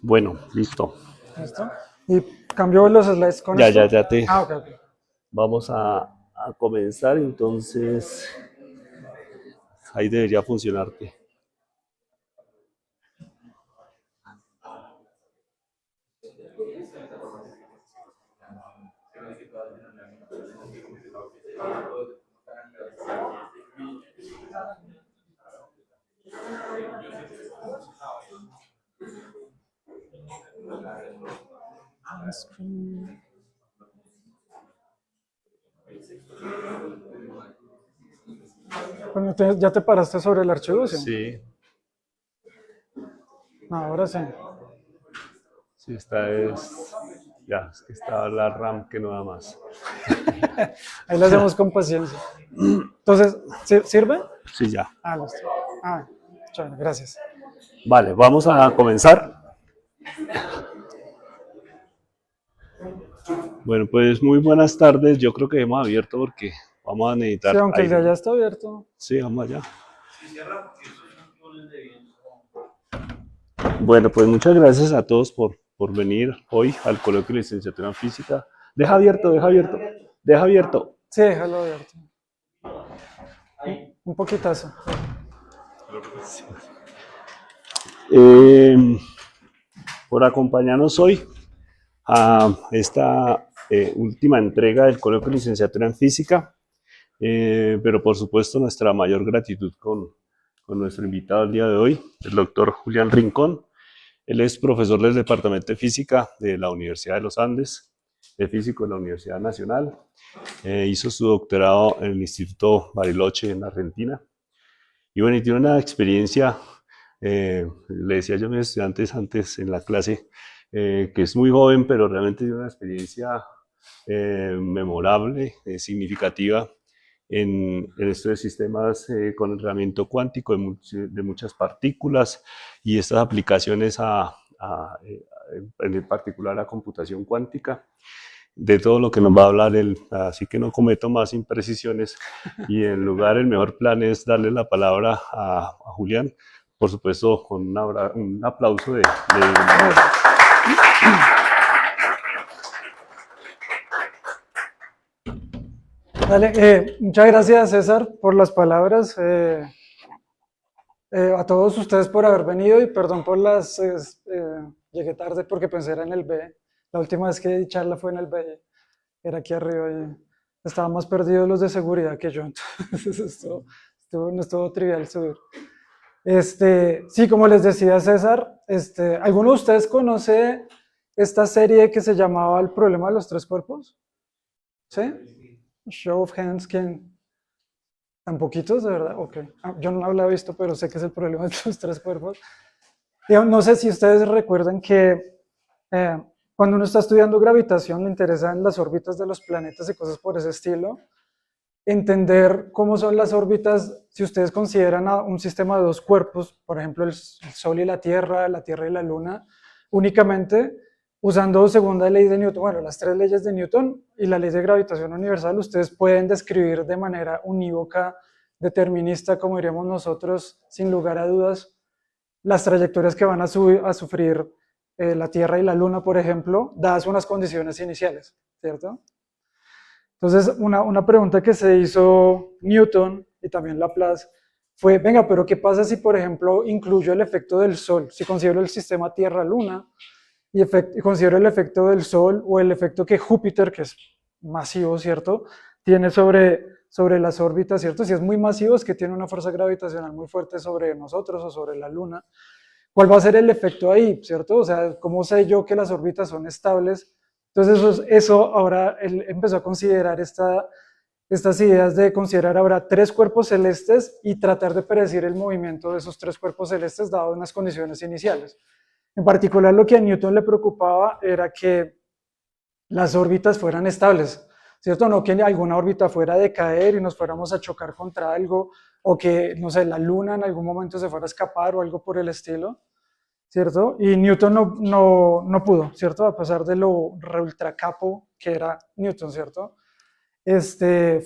Bueno, listo. ¿Listo? Y cambio los slides con Ya, esto. ya te. Ah, ok, ok. Vamos a comenzar, entonces ahí debería funcionarte. Bueno, ¿ya te paraste sobre el archivo? Sí. Sí, No, ahora sí. sí, esta es. Ya, es que está la RAM que no da más. Ahí lo hacemos con paciencia. Entonces, ¿sirve? Sí, ya. Ah, listo. Ah, chévere, gracias. Vale, vamos a comenzar. Bueno, pues muy buenas tardes. Yo creo que hemos abierto porque vamos a Sí, necesitar aunque el de aire, allá ¿no? está abierto. Sí, vamos allá. Bueno, pues muchas gracias a todos por venir hoy al coloquio de licenciatura en física. Deja abierto, deja abierto, deja abierto. Sí, déjalo abierto. Un poquitazo. Por acompañarnos hoy a esta última entrega del coloquio de licenciatura en física, pero por supuesto nuestra mayor gratitud con nuestro invitado el día de hoy, el doctor Julián Rincón. Él es profesor del Departamento de Física de la Universidad de los Andes, es físico de la Universidad Nacional, hizo su doctorado en el Instituto Bariloche en Argentina, y bueno, y tiene una experiencia, le decía yo a mis estudiantes antes en la clase, que es muy joven, pero realmente tiene una experiencia memorable, significativa en esto de sistemas con entrenamiento cuántico de muchas partículas y estas aplicaciones en particular a computación cuántica, de todo lo que nos va a hablar él, así que no cometo más imprecisiones y en lugar el mejor plan es darle la palabra a Julián, por supuesto con un aplauso de Dale, muchas gracias César por las palabras. A todos ustedes por haber venido y perdón por llegué tarde porque pensé era en el B. La última vez que di charla fue en el B, era aquí arriba y estaban más perdidos los de seguridad que yo, entonces no estuvo trivial subir. Sí, como les decía César, ¿alguno de ustedes conoce esta serie que se llamaba El problema de los tres cuerpos? ¿Sí? Show of hands, ¿quién? ¿Tan poquitos, de verdad? Ok. Yo no la he visto, pero sé que es el problema de los tres cuerpos. No sé si ustedes recuerdan que cuando uno está estudiando gravitación le interesan las órbitas de los planetas y cosas por ese estilo. Entender cómo son las órbitas, si ustedes consideran a un sistema de dos cuerpos, por ejemplo el Sol y la Tierra y la Luna, únicamente usando segunda ley de Newton, bueno, las tres leyes de Newton y la ley de gravitación universal, ustedes pueden describir de manera unívoca, determinista, como diríamos nosotros, sin lugar a dudas, las trayectorias que van a sufrir la Tierra y la Luna, por ejemplo, dadas unas condiciones iniciales, ¿cierto? Entonces, una pregunta que se hizo Newton y también Laplace fue, venga, pero ¿qué pasa si, por ejemplo, incluyo el efecto del Sol? Si considero el sistema Tierra-Luna y considero el efecto del Sol o el efecto que Júpiter, que es masivo, ¿cierto?, tiene sobre las órbitas, ¿cierto? Si es muy masivo, es que tiene una fuerza gravitacional muy fuerte sobre nosotros o sobre la Luna. ¿Cuál va a ser el efecto ahí, ¿cierto? O sea, ¿cómo sé yo que las órbitas son estables? Entonces eso ahora él empezó a considerar estas ideas de considerar ahora tres cuerpos celestes y tratar de predecir el movimiento de esos tres cuerpos celestes dado unas condiciones iniciales. En particular lo que a Newton le preocupaba era que las órbitas fueran estables, ¿cierto? No que alguna órbita fuera a decaer y nos fuéramos a chocar contra algo o que, no sé, la Luna en algún momento se fuera a escapar o algo por el estilo, ¿cierto? Y Newton no pudo, ¿cierto? A pesar de lo ultra capo que era Newton, ¿cierto?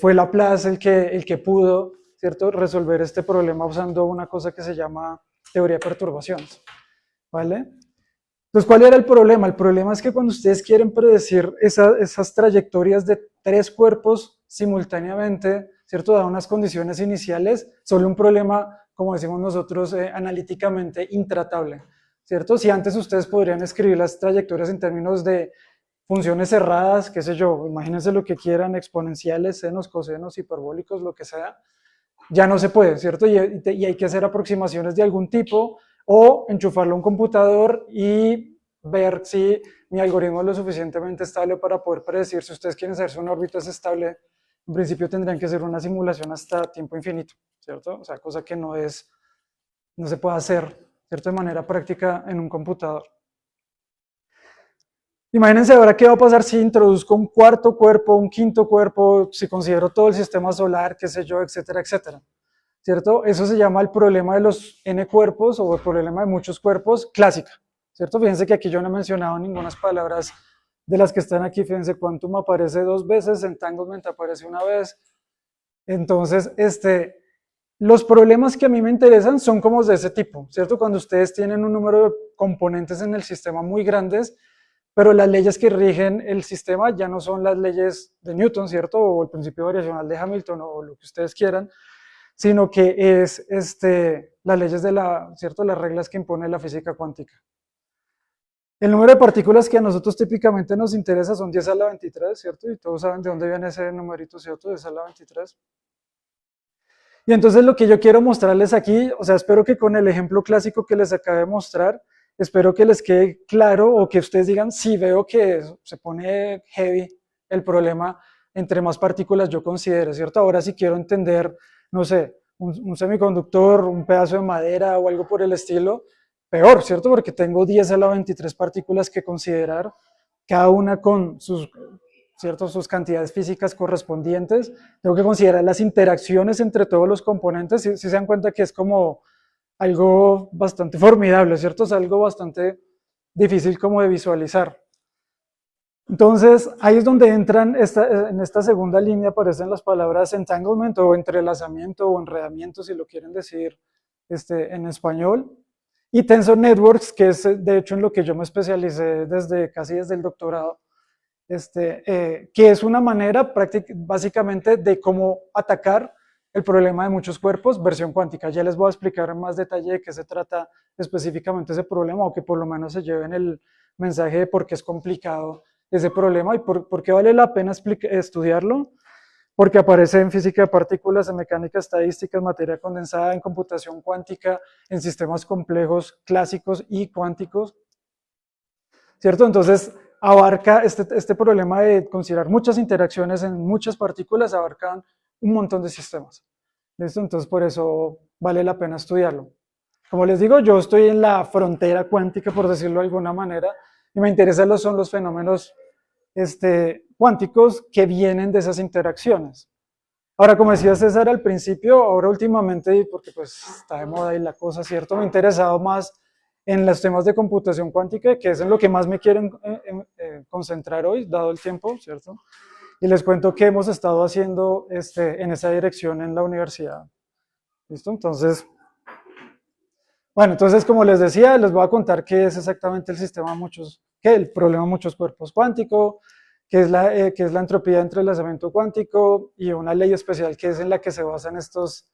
Fue Laplace el que pudo, ¿cierto? Resolver este problema usando una cosa que se llama teoría de perturbaciones, ¿vale? Entonces, ¿cuál era el problema? El problema es que cuando ustedes quieren predecir esas trayectorias de 3 cuerpos simultáneamente, ¿cierto? Dadas unas condiciones iniciales, solo un problema, como decimos nosotros, analíticamente intratable, ¿cierto? Si antes ustedes podrían escribir las trayectorias en términos de funciones cerradas, qué sé yo, imagínense lo que quieran, exponenciales, senos, cosenos, hiperbólicos, lo que sea, ya no se puede, ¿cierto? Y hay que hacer aproximaciones de algún tipo o enchufarlo a un computador y ver si mi algoritmo es lo suficientemente estable para poder predecir. Si ustedes quieren saber si una órbita es estable, en principio tendrían que hacer una simulación hasta tiempo infinito, ¿cierto? O sea, cosa que no se puede hacer, ¿cierto? De manera práctica en un computador. Imagínense ahora qué va a pasar si introduzco un cuarto cuerpo, un quinto cuerpo, si considero todo el sistema solar, qué sé yo, etcétera, etcétera. ¿Cierto? Eso se llama el problema de los n cuerpos o el problema de muchos cuerpos clásica. ¿Cierto? Fíjense que aquí yo no he mencionado ninguna palabras de las que están aquí. Fíjense, quantum aparece 2 veces, entanglement aparece 1 vez. Entonces, los problemas que a mí me interesan son como de ese tipo, ¿cierto? Cuando ustedes tienen un número de componentes en el sistema muy grandes, pero las leyes que rigen el sistema ya no son las leyes de Newton, ¿cierto? O el principio variacional de Hamilton o lo que ustedes quieran, sino que es las leyes de ¿cierto? Las reglas que impone la física cuántica. El número de partículas que a nosotros típicamente nos interesa son 10 a la 23, ¿cierto? Y todos saben de dónde viene ese numerito, ¿cierto? 10 a la 23. Y entonces lo que yo quiero mostrarles aquí, o sea, espero que con el ejemplo clásico que les acabé de mostrar, espero que les quede claro o que ustedes digan, sí, veo que se pone heavy el problema entre más partículas yo considere, ¿cierto? Ahora si quiero entender, no sé, un semiconductor, un pedazo de madera o algo por el estilo, peor, ¿cierto? Porque tengo 10 a la 23 partículas que considerar, cada una con ¿cierto? Sus cantidades físicas correspondientes. Tengo que considerar las interacciones entre todos los componentes. Si se dan cuenta que es como algo bastante formidable, ¿cierto? Es algo bastante difícil como de visualizar. Entonces, ahí es donde entran, en esta segunda línea aparecen las palabras entanglement o entrelazamiento o enredamiento, si lo quieren decir en español. Y Tensor Networks, que es de hecho en lo que yo me especialicé casi desde el doctorado, que es una manera básicamente de cómo atacar el problema de muchos cuerpos, versión cuántica. Ya les voy a explicar en más detalle de qué se trata específicamente ese problema, o que por lo menos se lleven el mensaje de por qué es complicado ese problema y por qué vale la pena estudiarlo, porque aparece en física de partículas, en mecánica estadística, en materia condensada, en computación cuántica, en sistemas complejos clásicos y cuánticos, ¿cierto? Entonces, abarca este problema de considerar muchas interacciones en muchas partículas, abarcan un montón de sistemas. ¿Listo? Entonces, por eso vale la pena estudiarlo. Como les digo, yo estoy en la frontera cuántica, por decirlo de alguna manera, y me interesan son los fenómenos cuánticos que vienen de esas interacciones. Ahora, como decía César al principio, ahora últimamente, porque pues está de moda y la cosa, ¿cierto? Me he interesado más en los temas de computación cuántica, que es en lo que más me quieren concentrar hoy, dado el tiempo, ¿cierto? Y les cuento qué hemos estado haciendo en esa dirección en la universidad. ¿Listo? Entonces, bueno, entonces como les decía, les voy a contar qué es exactamente el problema de muchos cuerpos cuánticos, qué es la entropía de entrelazamiento cuántico y una ley especial que es en la que se basan estas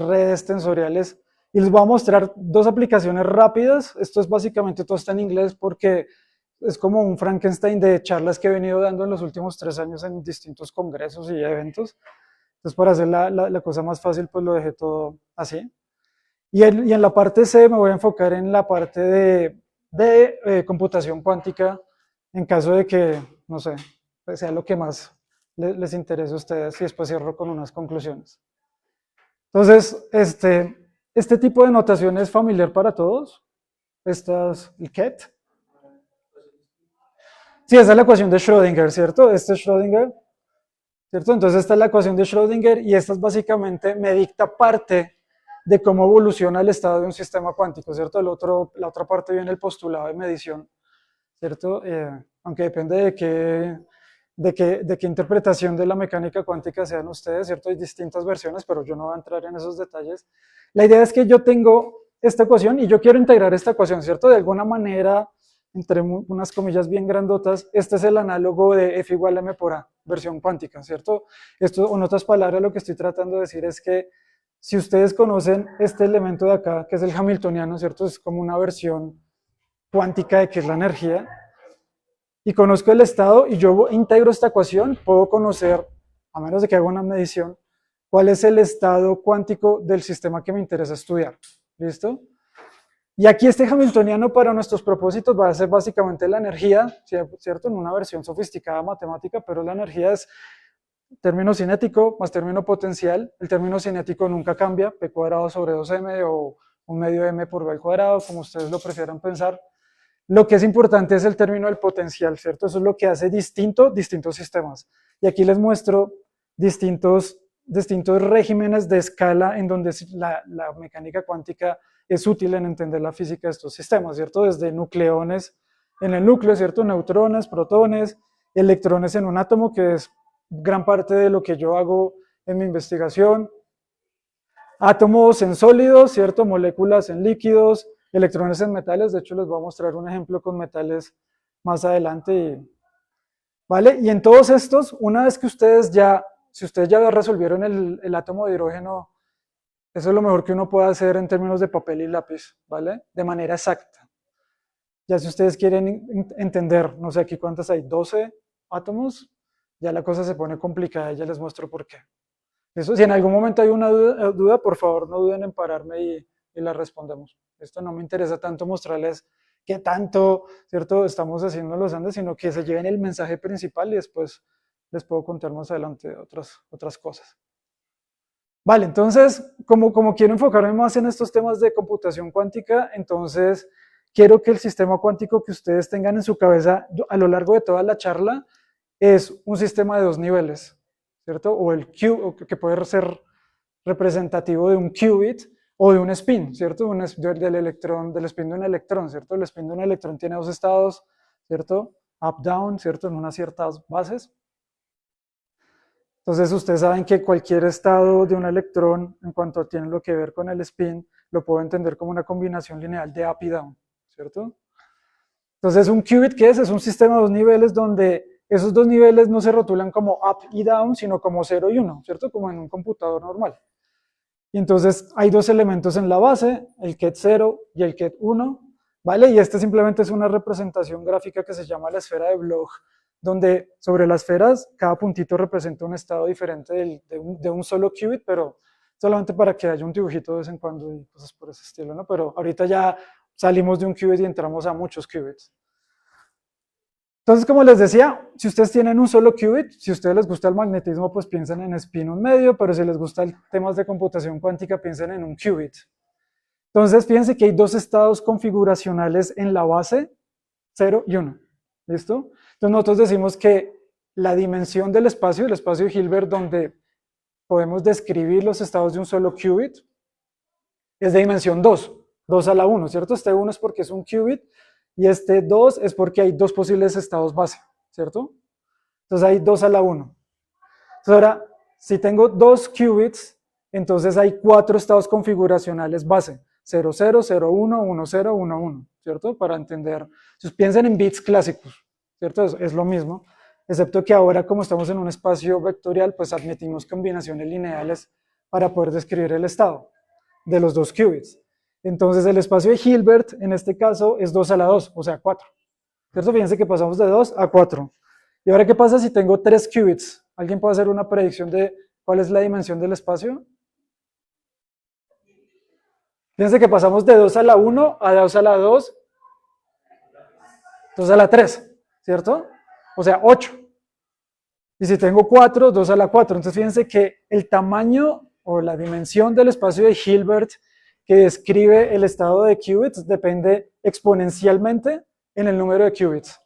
redes tensoriales. Y les voy a mostrar 2 aplicaciones rápidas. Esto es básicamente, todo está en inglés porque es como un Frankenstein de charlas que he venido dando en los últimos 3 años en distintos congresos y eventos. Entonces, para hacer la cosa más fácil, pues lo dejé todo así. Y en la parte C me voy a enfocar en la parte de computación cuántica, en caso de que, no sé, sea lo que más les interese a ustedes, y después cierro con unas conclusiones. Entonces, este tipo de notación es familiar para todos. Esta es el KET. Sí, esa es la ecuación de Schrödinger, ¿cierto? Este es Schrödinger, ¿cierto? Entonces esta es la ecuación de Schrödinger y esta es básicamente me dicta parte de cómo evoluciona el estado de un sistema cuántico, ¿cierto? La otra parte viene el postulado de medición, ¿cierto? Aunque depende de qué interpretación de la mecánica cuántica sean ustedes, ¿cierto? Hay distintas versiones, pero yo no voy a entrar en esos detalles. La idea es que yo tengo esta ecuación y yo quiero integrar esta ecuación, ¿cierto? De alguna manera entre unas comillas bien grandotas, este es el análogo de F igual a M por A, versión cuántica, ¿cierto? Esto, o en otras palabras, lo que estoy tratando de decir es que si ustedes conocen este elemento de acá, que es el hamiltoniano, ¿cierto? Es como una versión cuántica de qué es la energía, y conozco el estado y yo integro esta ecuación, puedo conocer, a menos de que haga una medición, cuál es el estado cuántico del sistema que me interesa estudiar. ¿Listo? Y aquí este hamiltoniano para nuestros propósitos va a ser básicamente la energía, ¿cierto? En una versión sofisticada matemática, pero la energía es término cinético más término potencial. El término cinético nunca cambia, P cuadrado sobre 2m o un medio m por b al cuadrado, como ustedes lo prefieran pensar. Lo que es importante es el término del potencial, ¿cierto? Eso es lo que hace distintos sistemas. Y aquí les muestro distintos regímenes de escala en donde la mecánica cuántica es útil en entender la física de estos sistemas, ¿cierto? Desde nucleones en el núcleo, ¿cierto? Neutrones, protones, electrones en un átomo, que es gran parte de lo que yo hago en mi investigación, átomos en sólidos, ¿cierto? Moléculas en líquidos, electrones en metales. De hecho, les voy a mostrar un ejemplo con metales más adelante. ¿Vale? Y en todos estos, una vez que si ustedes ya resolvieron el átomo de hidrógeno, eso es lo mejor que uno puede hacer en términos de papel y lápiz, ¿vale? De manera exacta. Ya si ustedes quieren entender, no sé aquí cuántas hay, 12 átomos, ya la cosa se pone complicada y ya les muestro por qué. Eso, si en algún momento hay una duda, por favor no duden en pararme y la respondemos. Esto no me interesa tanto mostrarles qué tanto, ¿cierto?, estamos haciendo en los Andes, sino que se lleven el mensaje principal y después les puedo contar más adelante otras cosas. Vale, entonces, como quiero enfocarme más en estos temas de computación cuántica, entonces quiero que el sistema cuántico que ustedes tengan en su cabeza a lo largo de toda la charla es un sistema de 2 niveles, ¿cierto? O el que puede ser representativo de un qubit o de un spin, ¿cierto? Del spin de un electrón, ¿cierto? El spin de un electrón tiene 2 estados, ¿cierto? Up, down, ¿cierto? En unas ciertas bases. Entonces, ustedes saben que cualquier estado de un electrón, en cuanto tiene lo que ver con el spin, lo puedo entender como una combinación lineal de up y down, ¿cierto? Entonces, un qubit, ¿qué es? Es un sistema de 2 niveles donde esos 2 niveles no se rotulan como up y down, sino como 0 y 1, ¿cierto? Como en un computador normal. Y entonces hay 2 elementos en la base, el ket 0 y el ket 1, ¿vale? Y este simplemente es una representación gráfica que se llama la esfera de Bloch, donde sobre las esferas cada puntito representa un estado diferente de un solo qubit, pero solamente para que haya un dibujito de vez en cuando y cosas por ese estilo, ¿no? Pero ahorita ya salimos de un qubit y entramos a muchos qubits. Entonces, como les decía, si ustedes tienen un solo qubit, si a ustedes les gusta el magnetismo, pues piensen en spin 1/2, pero si les gusta temas de computación cuántica, piensen en un qubit. Entonces, fíjense que hay 2 estados configuracionales en la base, 0 y 1. ¿Listo? Entonces, nosotros decimos que la dimensión del espacio, el espacio de Hilbert, donde podemos describir los estados de un solo qubit, es de dimensión 2, 2 a la 1, ¿cierto? Este 1 es porque es un qubit, y este 2 es porque hay 2 posibles estados base, ¿cierto? Entonces hay 2 a la 1. Entonces ahora, si tengo 2 qubits, entonces hay 4 estados configuracionales base, 0, 0, 0, 1, 1, 0, 1, 1, ¿cierto? Para entender, entonces piensen en bits clásicos, ¿cierto? Es lo mismo, excepto que ahora como estamos en un espacio vectorial, pues admitimos combinaciones lineales para poder describir el estado de los 2 qubits. Entonces el espacio de Hilbert, en este caso, es 2 a la 2, o sea, 4. ¿Cierto? Fíjense que pasamos de 2 a 4. ¿Y ahora qué pasa si tengo 3 qubits? ¿Alguien puede hacer una predicción de cuál es la dimensión del espacio? Fíjense que pasamos de 2 a la 1 a 2 a la 2, 2 a la 3, ¿cierto? O sea, 8. Y si tengo 4, 2 a la 4. Entonces fíjense que el tamaño o la dimensión del espacio de Hilbert que describe el estado de qubits depende exponencialmente en el número de qubits.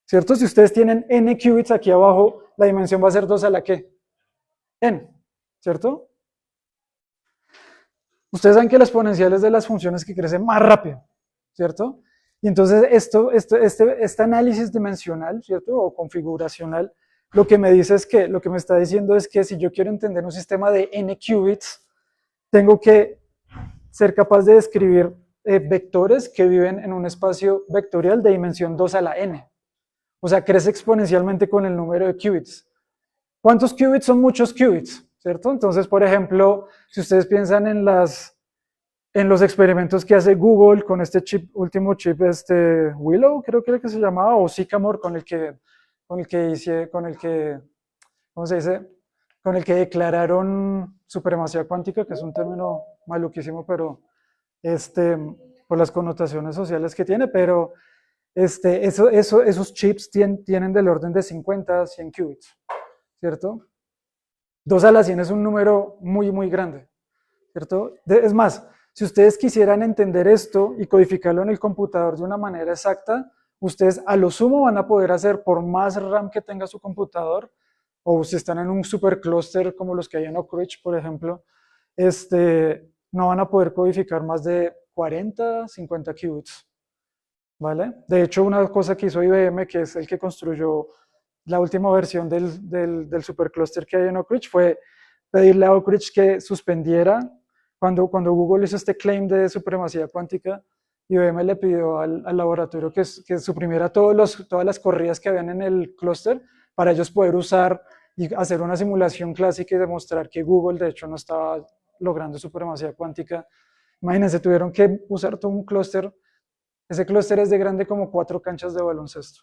¿Cierto? Si ustedes tienen n qubits aquí abajo, la dimensión va a ser 2 a la ¿qué? N, ¿cierto? Ustedes saben que la exponencial es de las funciones que crecen más rápido, ¿cierto? Y entonces este análisis dimensional, ¿cierto? O configuracional, lo que me dice es que, lo que me está diciendo es que si yo quiero entender un sistema de n qubits, tengo que ser capaz de describir vectores que viven en un espacio vectorial de dimensión 2 a la n. O sea, crece exponencialmente con el número de qubits. ¿Cuántos qubits son muchos qubits? ¿Cierto? Entonces, por ejemplo, si ustedes piensan en los experimentos que hace Google con este chip, último chip, Willow, creo que era que se llamaba, o Sycamore, ¿cómo se dice? Con el que declararon supremacía cuántica, que es un término maluquísimo, pero por las connotaciones sociales que tiene, pero esos chips tienen del orden de 50 a 100 qubits, ¿cierto? 2 a la 100 es un número muy, muy grande, ¿cierto? Es más, si ustedes quisieran entender esto y codificarlo en el computador de una manera exacta, ustedes a lo sumo van a poder hacer, por más RAM que tenga su computador, o si están en un superclúster como los que hay en Oak Ridge, por ejemplo, no van a poder codificar más de 40, 50 qubits, ¿vale? De hecho, una cosa que hizo IBM, que es el que construyó la última versión del superclúster que hay en Oak Ridge, fue pedirle a Oak Ridge que suspendiera, cuando Google hizo este claim de supremacía cuántica, IBM le pidió al laboratorio que suprimiera todas las corridas que habían en el clúster para ellos poder usar y hacer una simulación clásica y demostrar que Google de hecho no estaba logrando supremacía cuántica. Imagínense, tuvieron que usar todo un clúster. Ese clúster es de grande como 4 canchas de baloncesto,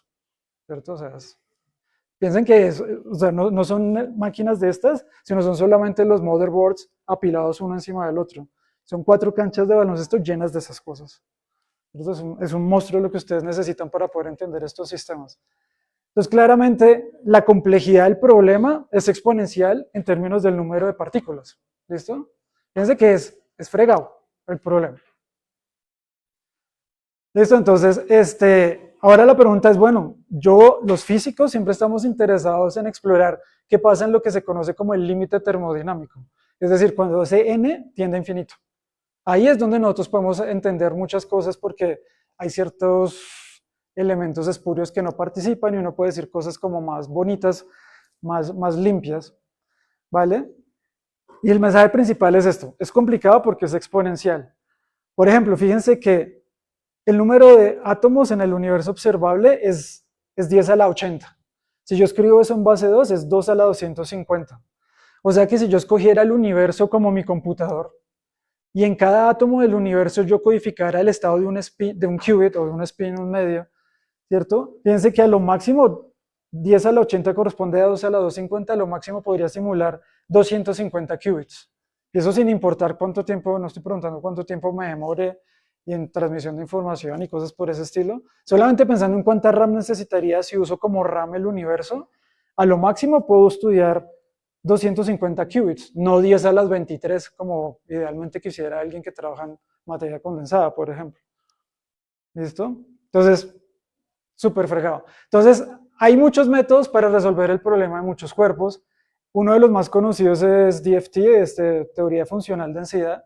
¿cierto? O sea, piensen que o sea, no son máquinas de estas, sino son solamente los motherboards apilados uno encima del otro. Son 4 canchas de baloncesto llenas de esas cosas. Entonces, es un monstruo lo que ustedes necesitan para poder entender estos sistemas. Entonces, claramente, la complejidad del problema es exponencial en términos del número de partículas. ¿Listo? Fíjense que es fregado el problema. ¿Listo? Entonces, ahora la pregunta es, bueno, los físicos siempre estamos interesados en explorar qué pasa en lo que se conoce como el límite termodinámico. Es decir, cuando ese n tiende a infinito. Ahí es donde nosotros podemos entender muchas cosas porque hay ciertos elementos espurios que no participan y uno puede decir cosas como más bonitas, más limpias, ¿vale? Y el mensaje principal es esto, es complicado porque es exponencial. Por ejemplo, fíjense que el número de átomos en el universo observable es 10 a la 80. Si yo escribo eso en base 2, es 2 a la 250. O sea que si yo escogiera el universo como mi computador, y en cada átomo del universo yo codificara el estado de un qubit o de un spin, un medio, ¿cierto? Fíjense que a lo máximo 10 a la 80 corresponde a 2 a la 250, a lo máximo podría simular 250 qubits. Y eso sin importar cuánto tiempo, no estoy preguntando cuánto tiempo me demore y en transmisión de información y cosas por ese estilo. Solamente pensando en cuánta RAM necesitaría si uso como RAM el universo, a lo máximo puedo estudiar 250 qubits, no 10 a las 23 como idealmente quisiera alguien que trabaja en materia condensada, por ejemplo. ¿Listo? Entonces, súper fregado. Entonces, hay muchos métodos para resolver el problema de muchos cuerpos. Uno de los más conocidos es DFT, teoría funcional de densidad,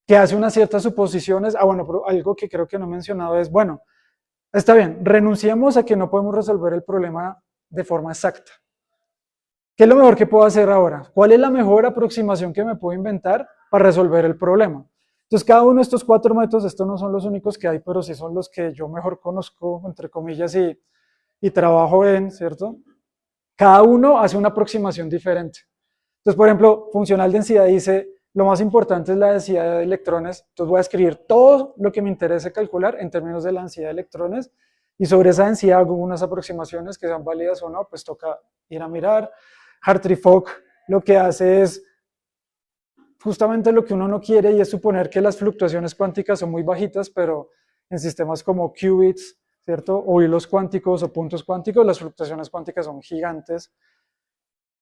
que hace unas ciertas suposiciones. Bueno, pero algo que creo que no he mencionado es, bueno, está bien, renunciamos a que no podemos resolver el problema de forma exacta. ¿Qué es lo mejor que puedo hacer ahora? ¿Cuál es la mejor aproximación que me puedo inventar para resolver el problema? Entonces, cada uno de estos 4 métodos, estos no son los únicos que hay, pero sí son los que yo mejor conozco, entre comillas, y trabajo en, ¿cierto? Cada uno hace una aproximación diferente. Entonces, por ejemplo, funcional densidad dice, lo más importante es la densidad de electrones. Entonces voy a escribir todo lo que me interese calcular en términos de la densidad de electrones, y sobre esa densidad hago unas aproximaciones que sean válidas o no, pues toca ir a mirar. Hartree-Fock lo que hace es justamente lo que uno no quiere, y es suponer que las fluctuaciones cuánticas son muy bajitas, pero en sistemas como qubits, ¿cierto? O hilos cuánticos o puntos cuánticos, las fluctuaciones cuánticas son gigantes.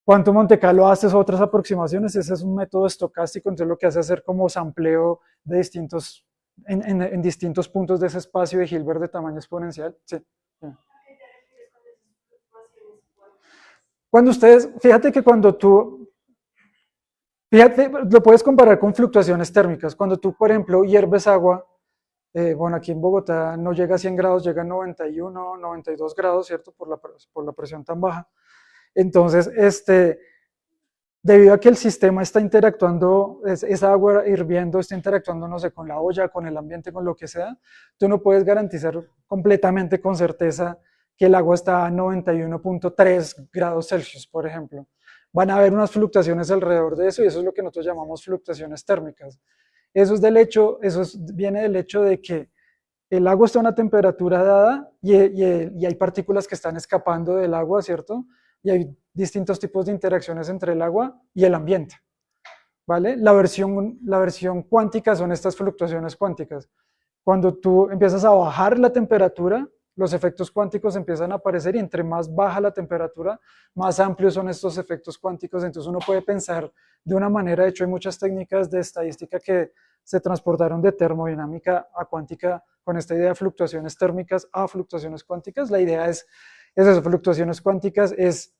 Quantum Monte Carlo hace otras aproximaciones, ese es un método estocástico, entonces lo que hace es hacer como sampleo de en distintos puntos de ese espacio de Hilbert de tamaño exponencial. Sí. Cuando ustedes, fíjate que lo puedes comparar con fluctuaciones térmicas. Cuando tú, por ejemplo, hierves agua, bueno, aquí en Bogotá no llega a 100 grados, llega a 91, 92 grados, ¿cierto? Por la presión tan baja. Entonces, debido a que el sistema está interactuando, esa agua hirviendo está interactuando, no sé, con la olla, con el ambiente, con lo que sea, tú no puedes garantizar completamente con certeza que el agua está a 91.3 grados Celsius, por ejemplo. Van a haber unas fluctuaciones alrededor de eso y eso es lo que nosotros llamamos fluctuaciones térmicas. Viene del hecho de que el agua está a una temperatura dada y hay partículas que están escapando del agua, ¿cierto? Y hay distintos tipos de interacciones entre el agua y el ambiente, ¿vale? La versión cuántica son estas fluctuaciones cuánticas. Cuando tú empiezas a bajar la temperatura, los efectos cuánticos empiezan a aparecer y entre más baja la temperatura, más amplios son estos efectos cuánticos. Entonces uno puede pensar de una manera, de hecho hay muchas técnicas de estadística que se transportaron de termodinámica a cuántica con esta idea de fluctuaciones térmicas a fluctuaciones cuánticas. La idea es eso, fluctuaciones cuánticas es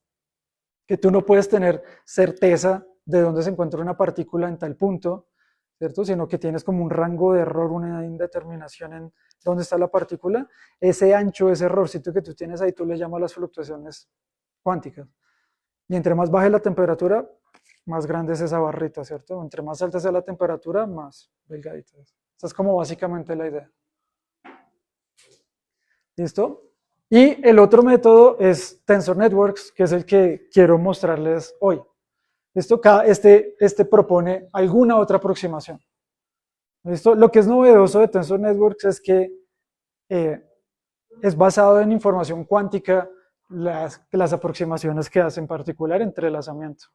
que tú no puedes tener certeza de dónde se encuentra una partícula en tal punto, ¿cierto? Sino que tienes como un rango de error, una indeterminación en dónde está la partícula. Ese ancho, ese errorcito que tú tienes ahí, tú le llamas las fluctuaciones cuánticas. Y entre más baja la temperatura, más grande es esa barrita, ¿cierto? Entre más alta sea la temperatura, más delgadita es. Esa es como básicamente la idea. ¿Listo? Y el otro método es Tensor Networks, que es el que quiero mostrarles hoy. ¿Listo? Este propone alguna otra aproximación. ¿Listo? Lo que es novedoso de Tensor Networks es que es basado en información cuántica las aproximaciones que hace, en particular entrelazamiento.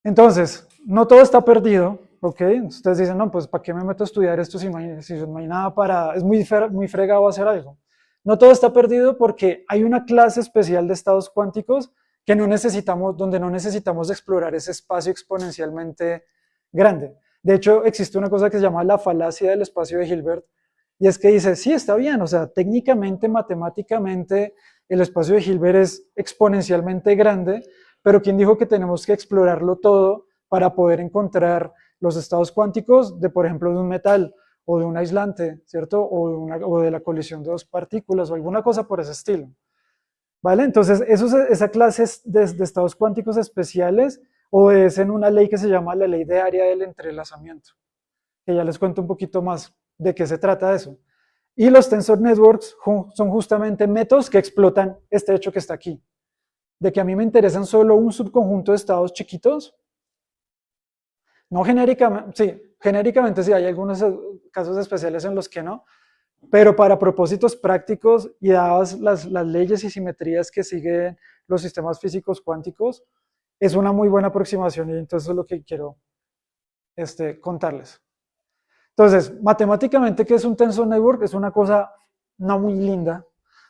Entonces, no todo está perdido, ¿ok? Ustedes dicen, no, pues ¿para qué me meto a estudiar esto si no hay nada para... Es muy fregado hacer algo. No todo está perdido porque hay una clase especial de estados cuánticos que donde no necesitamos explorar ese espacio exponencialmente grande. De hecho, existe una cosa que se llama la falacia del espacio de Hilbert, y es que dice, sí, está bien, o sea, técnicamente, matemáticamente, el espacio de Hilbert es exponencialmente grande, pero ¿quién dijo que tenemos que explorarlo todo para poder encontrar los estados cuánticos de, por ejemplo, de un metal o de un aislante, ¿cierto? O de la colisión de dos partículas o alguna cosa por ese estilo. ¿Vale? Entonces, esa clase de estados cuánticos especiales obedecen una ley que se llama la ley de área del entrelazamiento, que ya les cuento un poquito más de qué se trata eso. Y los tensor networks son justamente métodos que explotan este hecho que está aquí, de que a mí me interesan solo un subconjunto de estados chiquitos. No genéricamente sí, hay algunos casos especiales en los que no, pero para propósitos prácticos y dadas las leyes y simetrías que siguen los sistemas físicos cuánticos, es una muy buena aproximación y entonces es lo que quiero contarles. Entonces, matemáticamente, ¿qué es un tensor network? Es una cosa no muy linda,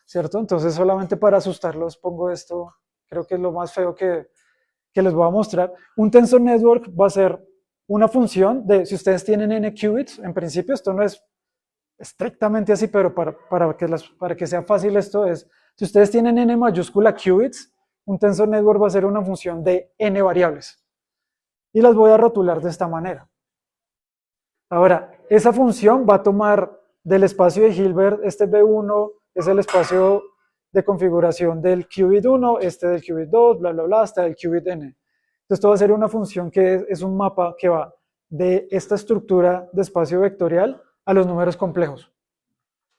¿cierto? Entonces, solamente para asustarlos pongo esto, creo que es lo más feo que les voy a mostrar. Un tensor network va a ser una función de, si ustedes tienen n qubits, en principio esto no es estrictamente así, pero para que sea fácil esto es, si ustedes tienen n mayúscula qubits, un tensor network va a ser una función de n variables. Y las voy a rotular de esta manera. Ahora, esa función va a tomar del espacio de Hilbert, este B1 es el espacio de configuración del qubit 1, del qubit 2, bla, bla, bla, hasta el qubit n. Entonces, esto va a ser una función que es un mapa que va de esta estructura de espacio vectorial a los números complejos,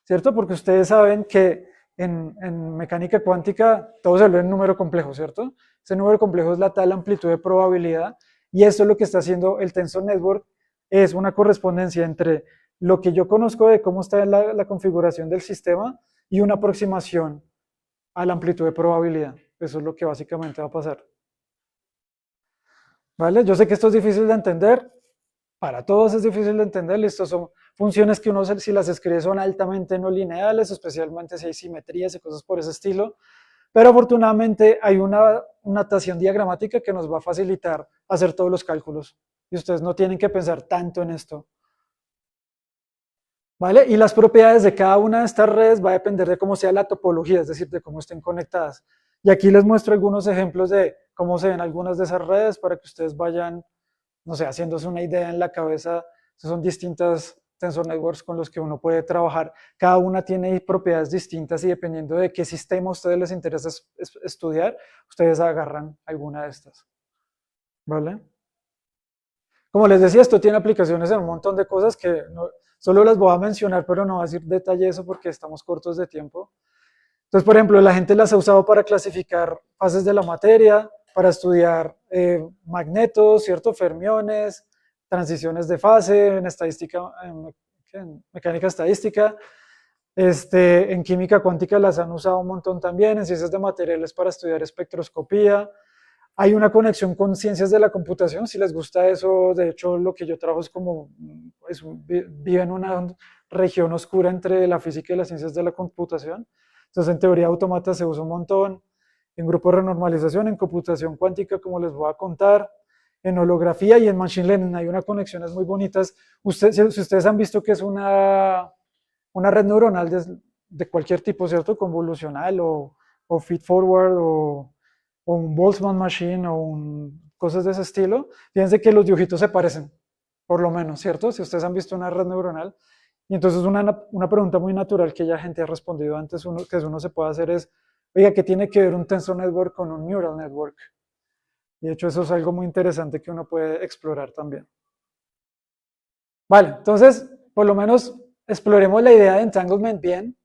¿cierto? Porque ustedes saben que en mecánica cuántica todo se vuelve en número complejo, ¿cierto? Ese número complejo es la tal amplitud de probabilidad y esto es lo que está haciendo el tensor network, es una correspondencia entre lo que yo conozco de cómo está la configuración del sistema y una aproximación a la amplitud de probabilidad. Eso es lo que básicamente va a pasar. ¿Vale? Yo sé que esto es difícil de entender, para todos es difícil de entender, estas son funciones que uno si las escribe son altamente no lineales, especialmente si hay simetrías y cosas por ese estilo, pero afortunadamente hay una notación diagramática que nos va a facilitar hacer todos los cálculos y ustedes no tienen que pensar tanto en esto. ¿Vale? Y las propiedades de cada una de estas redes va a depender de cómo sea la topología, es decir, de cómo estén conectadas. Y aquí les muestro algunos ejemplos de cómo se ven algunas de esas redes para que ustedes vayan, no sé, haciéndose una idea en la cabeza. Son distintas tensor networks con los que uno puede trabajar. Cada una tiene propiedades distintas y dependiendo de qué sistema a ustedes les interesa estudiar, ustedes agarran alguna de estas. ¿vale? Como les decía, esto tiene aplicaciones en un montón de cosas que solo las voy a mencionar, pero no voy a decir detalle de eso porque estamos cortos de tiempo. Entonces, por ejemplo, la gente las ha usado para clasificar fases de la materia, para estudiar magnetos, ¿cierto? Fermiones, transiciones de fase, en estadística, en mecánica estadística. En química cuántica las han usado un montón también, en ciencias de materiales para estudiar espectroscopía. Hay una conexión con ciencias de la computación, si les gusta eso. De hecho, lo que yo trabajo es como, vive en una región oscura entre la física y las ciencias de la computación. Entonces, en teoría automata se usa un montón, en grupos de renormalización, en computación cuántica, como les voy a contar, en holografía y en machine learning. Hay unas conexiones muy bonitas. Si ustedes han visto que es una red neuronal de cualquier tipo, ¿cierto? Convolucional o feed forward o un Boltzmann machine cosas de ese estilo, fíjense que los dibujitos se parecen, por lo menos, ¿cierto? Si ustedes han visto una red neuronal. Y entonces una pregunta muy natural que ya gente ha respondido antes, que uno se puede hacer es, oiga, ¿qué tiene que ver un tensor network con un neural network? Y de hecho eso es algo muy interesante que uno puede explorar también. Vale, entonces, por lo menos exploremos la idea de entanglement bien.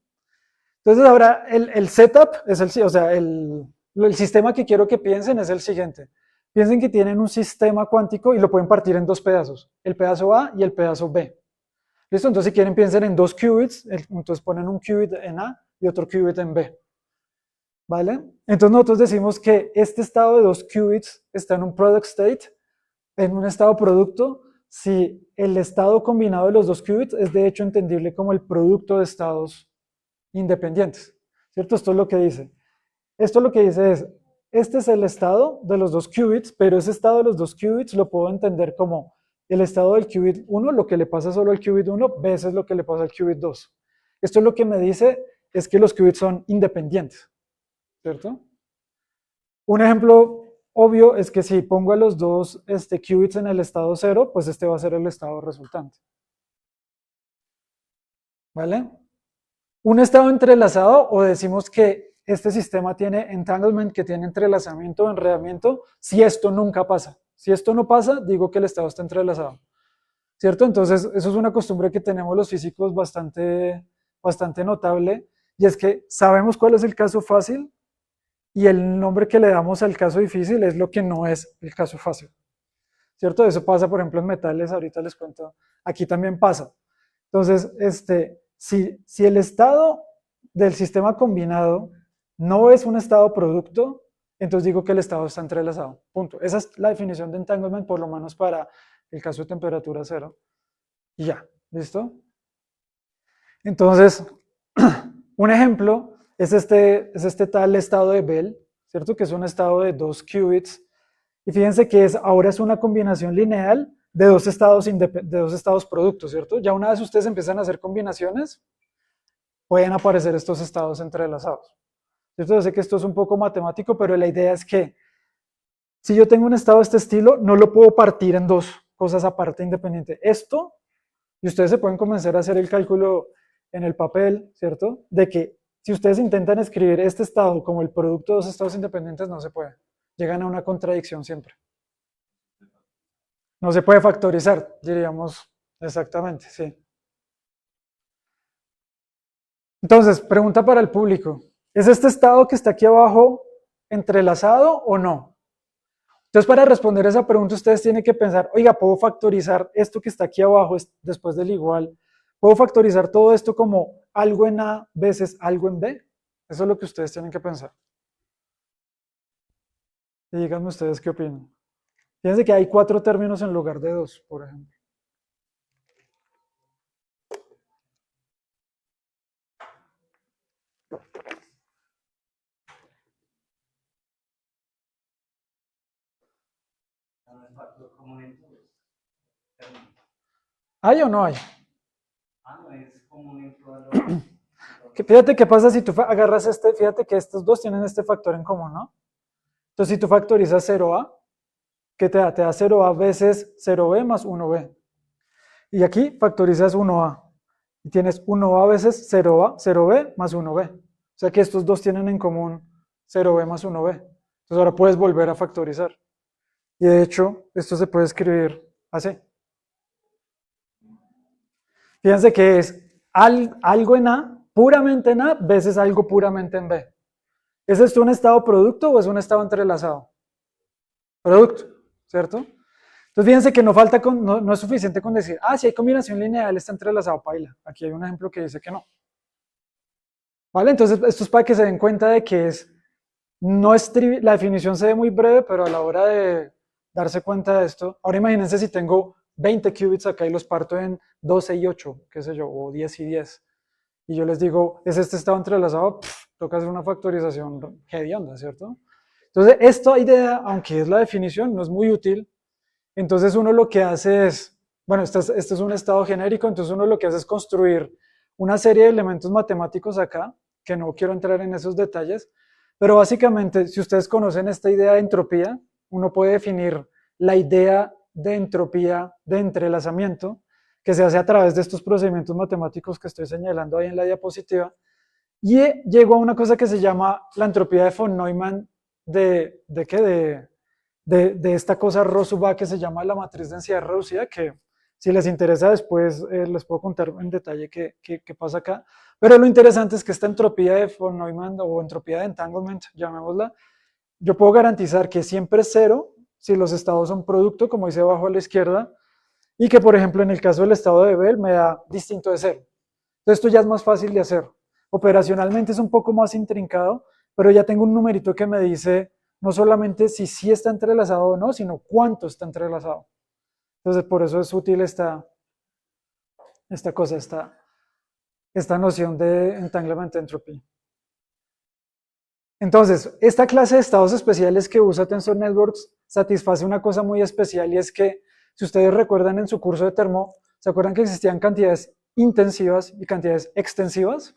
Entonces ahora el setup es el sistema que quiero que piensen es el siguiente. Piensen que tienen un sistema cuántico y lo pueden partir en dos pedazos, el pedazo A y el pedazo B. ¿Listo? Entonces si quieren piensen en dos qubits, entonces ponen un qubit en A y otro qubit en B. ¿Vale? Entonces nosotros decimos que este estado de dos qubits está en un product state, en un estado producto, si el estado combinado de los dos qubits es de hecho entendible como el producto de estados independientes, ¿cierto? Esto es lo que dice. Esto lo que dice es, este es el estado de los dos qubits, pero ese estado de los dos qubits lo puedo entender como el estado del qubit 1, lo que le pasa solo al qubit 1, veces lo que le pasa al qubit 2. Esto es lo que me dice es que los qubits son independientes, ¿cierto? Un ejemplo obvio es que si pongo a los dos qubits en el estado 0, pues este va a ser el estado resultante. ¿Vale? Un estado entrelazado, o decimos que este sistema tiene entanglement, que tiene entrelazamiento o enredamiento, si esto nunca pasa. Si esto no pasa, digo que el estado está entrelazado. ¿Cierto? Entonces, eso es una costumbre que tenemos los físicos bastante notable, y es que sabemos cuál es el caso fácil, y el nombre que le damos al caso difícil es lo que no es el caso fácil. ¿Cierto? Eso pasa, por ejemplo, en metales, ahorita les cuento. Aquí también pasa. Entonces, si el estado del sistema combinado no es un estado producto, entonces digo que el estado está entrelazado. Punto. Esa es la definición de entanglement, por lo menos para el caso de temperatura cero. Y ya, ¿listo? Entonces, un ejemplo es este tal estado de Bell, ¿cierto? Que es un estado de dos qubits. Y fíjense que ahora es una combinación lineal de dos estados productos, ¿cierto? Ya una vez ustedes empiezan a hacer combinaciones, pueden aparecer estos estados entrelazados. ¿Cierto? Yo sé que esto es un poco matemático, pero la idea es que si yo tengo un estado de este estilo, no lo puedo partir en dos cosas aparte independientes. Esto, y ustedes se pueden comenzar a hacer el cálculo en el papel, ¿cierto? De que si ustedes intentan escribir este estado como el producto de dos estados independientes, no se puede. Llegan a una contradicción siempre. No se puede factorizar, diríamos exactamente, sí. Entonces, pregunta para el público. ¿Es este estado que está aquí abajo entrelazado o no? Entonces, para responder esa pregunta, ustedes tienen que pensar, oiga, ¿puedo factorizar esto que está aquí abajo después del igual? ¿Puedo factorizar todo esto como algo en A veces algo en B? Eso es lo que ustedes tienen que pensar. Y díganme ustedes qué opinan. Fíjense que hay 4 términos en lugar de 2, por ejemplo. ¿Hay o no hay? No es común en todas Fíjate qué pasa si tú agarras fíjate que estos dos tienen este factor en común, ¿no? Entonces, si tú factorizas 0a, ¿qué te da? Te da 0a veces 0b más 1b. Y aquí factorizas 1a. Y tienes 1a veces 0a, 0b más 1b. O sea que estos dos tienen en común 0b más 1b. Entonces ahora puedes volver a factorizar. Y de hecho, esto se puede escribir así. Fíjense que es algo en A, puramente en A, veces algo puramente en B. ¿Es esto un estado producto o es un estado entrelazado? Producto, ¿cierto? Entonces fíjense que no es suficiente con decir, si hay combinación lineal está entrelazado, paila. Aquí hay un ejemplo que dice que no. ¿Vale? Entonces esto es para que se den cuenta de que la definición se ve muy breve, pero a la hora de darse cuenta de esto, ahora imagínense si tengo 20 qubits acá y los parto en 12 y 8, qué sé yo, o 10 y 10. Y yo les digo, ¿es este estado entrelazado? Toca hacer una factorización hedionda, ¿cierto? Entonces, esta idea, aunque es la definición, no es muy útil. Entonces, uno lo que hace es, bueno, este es un estado genérico, entonces uno lo que hace es construir una serie de elementos matemáticos acá, que no quiero entrar en esos detalles, pero básicamente, si ustedes conocen esta idea de entropía, uno puede definir la idea de entropía de entrelazamiento, que se hace a través de estos procedimientos matemáticos que estoy señalando ahí en la diapositiva, y llegó a una cosa que se llama la entropía de von Neumann de esta cosa Rho que se llama la matriz de densidad reducida, que si les interesa después les puedo contar en detalle qué pasa acá. Pero lo interesante es que esta entropía de von Neumann o entropía de entanglement, llamémosla, yo puedo garantizar que siempre es cero si los estados son producto, como dice abajo a la izquierda, y que, por ejemplo, en el caso del estado de Bell me da distinto de cero. Entonces esto ya es más fácil de hacer. Operacionalmente es un poco más intrincado, pero ya tengo un numerito que me dice no solamente si sí está entrelazado o no, sino cuánto está entrelazado. Entonces por eso es útil esta noción de entanglement entropy. Entonces, esta clase de estados especiales que usa Tensor Networks satisface una cosa muy especial, y es que, si ustedes recuerdan en su curso de termo, ¿se acuerdan que existían cantidades intensivas y cantidades extensivas?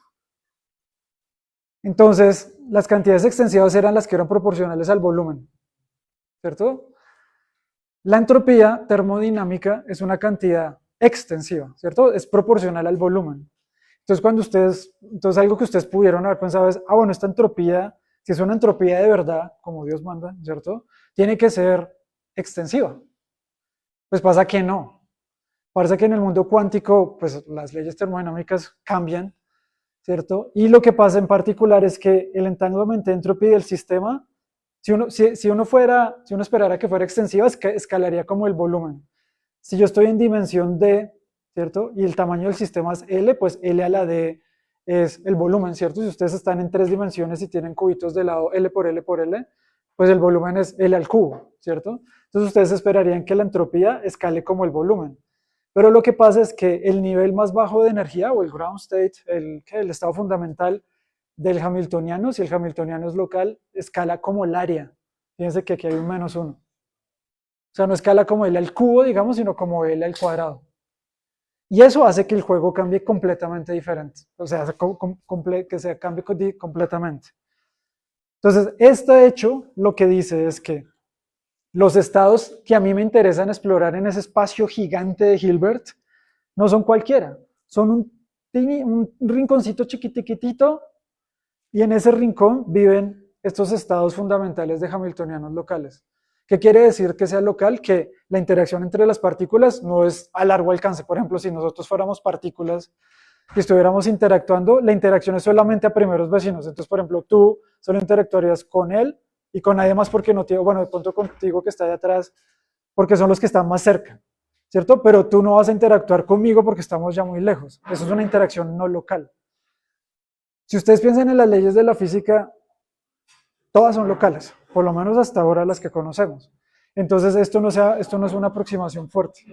Entonces, las cantidades extensivas eran las que eran proporcionales al volumen, ¿cierto? La entropía termodinámica es una cantidad extensiva, ¿cierto? Es proporcional al volumen. Entonces, algo que ustedes pudieron haber pensado es, bueno, esta entropía, si es una entropía de verdad, como Dios manda, ¿cierto? Tiene que ser extensiva. Pues pasa que no. Pasa que en el mundo cuántico, pues las leyes termodinámicas cambian, ¿cierto? Y lo que pasa en particular es que el entanglement entropy del sistema, si uno esperara que fuera extensiva, escalaría como el volumen. Si yo estoy en dimensión D, ¿cierto? Y el tamaño del sistema es L, pues L a la D es el volumen, ¿cierto? Si ustedes están en 3 dimensiones y tienen cubitos de lado L por L por L, pues el volumen es L al cubo, ¿cierto? Entonces ustedes esperarían que la entropía escale como el volumen. Pero lo que pasa es que el nivel más bajo de energía, o el ground state, el estado fundamental del hamiltoniano, si el hamiltoniano es local, escala como el área. Fíjense que aquí hay un -1. O sea, no escala como L al cubo, digamos, sino como L al cuadrado. Y eso hace que el juego cambie completamente diferente. O sea, que se cambie completamente. Entonces, este hecho lo que dice es que los estados que a mí me interesan explorar en ese espacio gigante de Hilbert no son cualquiera, son un rinconcito chiquititito, y en ese rincón viven estos estados fundamentales de hamiltonianos locales. ¿Qué quiere decir que sea local? Que la interacción entre las partículas no es a largo alcance. Por ejemplo, si nosotros fuéramos partículas y estuviéramos interactuando, la interacción es solamente a primeros vecinos. Entonces, por ejemplo, tú solo interactuarías con él y con nadie más porque no tiene, bueno, de pronto contigo que está allá atrás, porque son los que están más cerca, ¿cierto? Pero tú no vas a interactuar conmigo porque estamos ya muy lejos. Eso es una interacción no local. Si ustedes piensan en las leyes de la física, todas son locales, por lo menos hasta ahora las que conocemos. Entonces esto no es una aproximación fuerte,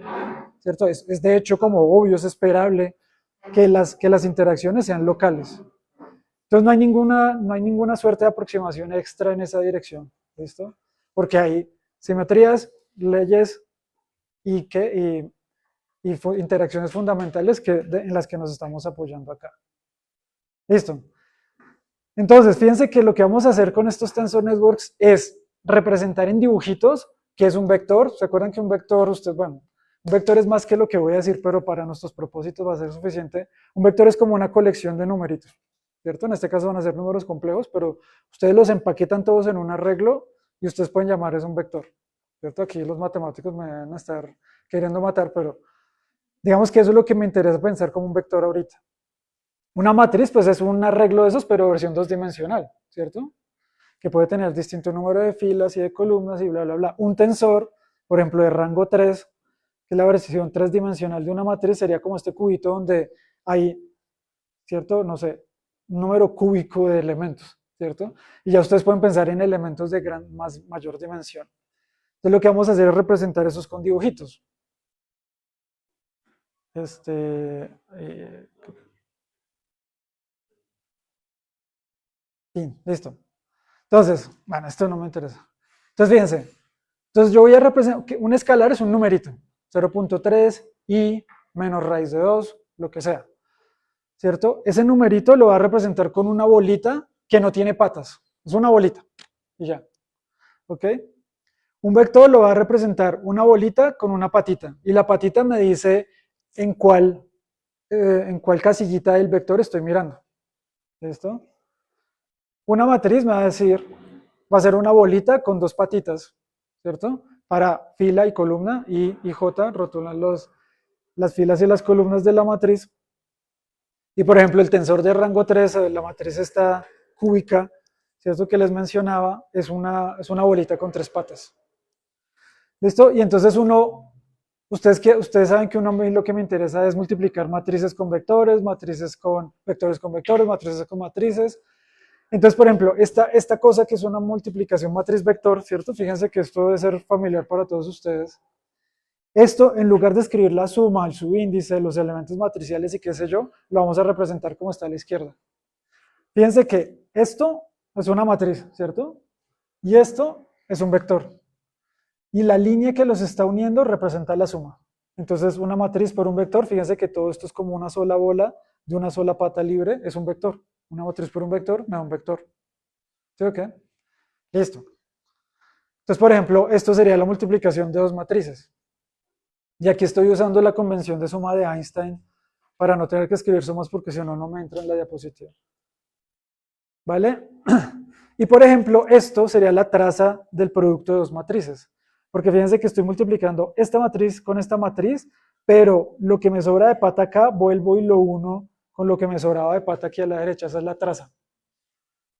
¿cierto? Es de hecho como obvio, es esperable que las interacciones sean locales. Entonces no hay ninguna suerte de aproximación extra en esa dirección, ¿listo? Porque hay simetrías, leyes y interacciones fundamentales en las que nos estamos apoyando acá. Listo. Entonces, fíjense que lo que vamos a hacer con estos tensor networks es representar en dibujitos qué es un vector. ¿Se acuerdan que un vector, un vector es más que lo que voy a decir, pero para nuestros propósitos va a ser suficiente? Un vector es como una colección de numeritos, ¿cierto? En este caso van a ser números complejos, pero ustedes los empaquetan todos en un arreglo y ustedes pueden llamar eso un vector. ¿cierto? Aquí los matemáticos me van a estar queriendo matar, pero digamos que eso es lo que me interesa pensar como un vector ahorita. Una matriz, pues es un arreglo de esos, pero versión dos-dimensional, ¿cierto? Que puede tener distinto número de filas y de columnas y bla, bla, bla. Un tensor, por ejemplo, de rango 3, que es la versión tres-dimensional de una matriz, sería como este cubito donde hay, ¿cierto? No sé, un número cúbico de elementos, ¿cierto? Y ya ustedes pueden pensar en elementos de mayor dimensión. Entonces lo que vamos a hacer es representar esos con dibujitos. Sí, listo. Entonces, bueno, esto no me interesa. Entonces, fíjense. Entonces, yo voy a representar, un escalar es un numerito, 0.3, i, menos raíz de 2, lo que sea. ¿Cierto? Ese numerito lo va a representar con una bolita que no tiene patas. Es una bolita. Y ya. ¿Ok? Un vector lo va a representar una bolita con una patita. Y la patita me dice en cuál casillita del vector estoy mirando. ¿Listo? Una matriz me va a decir, va a ser una bolita con dos patitas, ¿cierto? Para fila y columna, y J rotulan las filas y las columnas de la matriz. Y por ejemplo, el tensor de rango 3, la matriz está cúbica, ¿cierto? Que les mencionaba, es una bolita con tres patas. ¿Listo? Y entonces ustedes saben que lo que me interesa es multiplicar matrices con vectores, matrices con vectores con vectores, matrices con matrices. Entonces, por ejemplo, esta cosa que es una multiplicación matriz-vector, ¿cierto? Fíjense que esto debe ser familiar para todos ustedes. Esto, en lugar de escribir la suma, el subíndice, los elementos matriciales y qué sé yo, lo vamos a representar como está a la izquierda. Fíjense que esto es una matriz, ¿cierto? Y esto es un vector. Y la línea que los está uniendo representa la suma. Entonces, una matriz por un vector, fíjense que todo esto es como una sola bola de una sola pata libre, es un vector. Una matriz por un vector me da un vector. ¿Sí o qué? Listo. Entonces, por ejemplo, esto sería la multiplicación de dos matrices. Y aquí estoy usando la convención de suma de Einstein para no tener que escribir sumas porque si no, no me entra en la diapositiva. ¿Vale? Y por ejemplo, esto sería la traza del producto de dos matrices. Porque fíjense que estoy multiplicando esta matriz con esta matriz, pero lo que me sobra de pata acá, vuelvo y lo uno con lo que me sobraba de pata aquí a la derecha. Esa es la traza.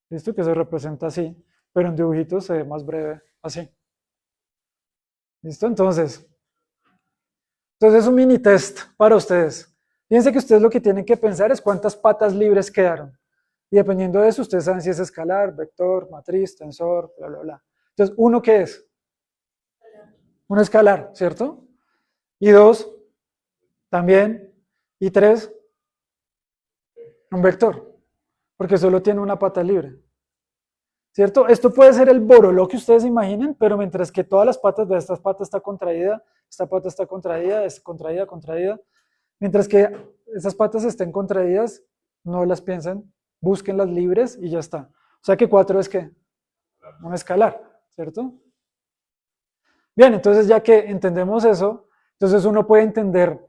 ¿Listo? Que se representa así, pero en dibujitos se ve más breve así. ¿Listo? Entonces es un mini test para ustedes. Fíjense que ustedes lo que tienen que pensar es cuántas patas libres quedaron. Y dependiendo de eso, ustedes saben si es escalar, vector, matriz, tensor, bla, bla, bla. Entonces, ¿1 qué es? Un escalar, ¿cierto? Y 2, también. Y 3, un vector, porque solo tiene una pata libre. ¿Cierto? Esto puede ser el boroló que ustedes imaginen, pero mientras que todas las patas de esta pata está contraída, esta pata está contraída, es contraída, contraída. Mientras que esas patas estén contraídas, no las piensen, búsquenlas libres y ya está. O sea que 4 es ¿qué? Un escalar, ¿cierto? Bien, entonces ya que entendemos eso, entonces uno puede entender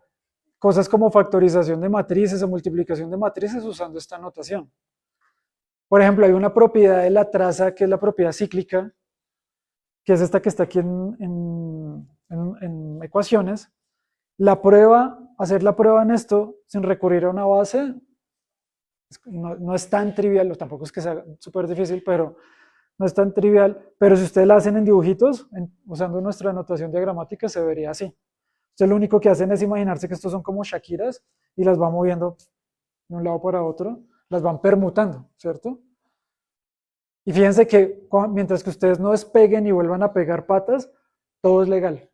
cosas como factorización de matrices o multiplicación de matrices usando esta notación. Por ejemplo, hay una propiedad de la traza que es la propiedad cíclica, que es esta que está aquí en ecuaciones. Hacer la prueba en esto sin recurrir a una base no es tan trivial, tampoco es que sea súper difícil, pero no es tan trivial. Pero si ustedes la hacen en dibujitos, usando nuestra notación diagramática, se vería así. Ustedes lo único que hacen es imaginarse que estos son como Shakiras y las van moviendo de un lado para otro, las van permutando, ¿cierto? Y fíjense que mientras que ustedes no despeguen y vuelvan a pegar patas, todo es legal.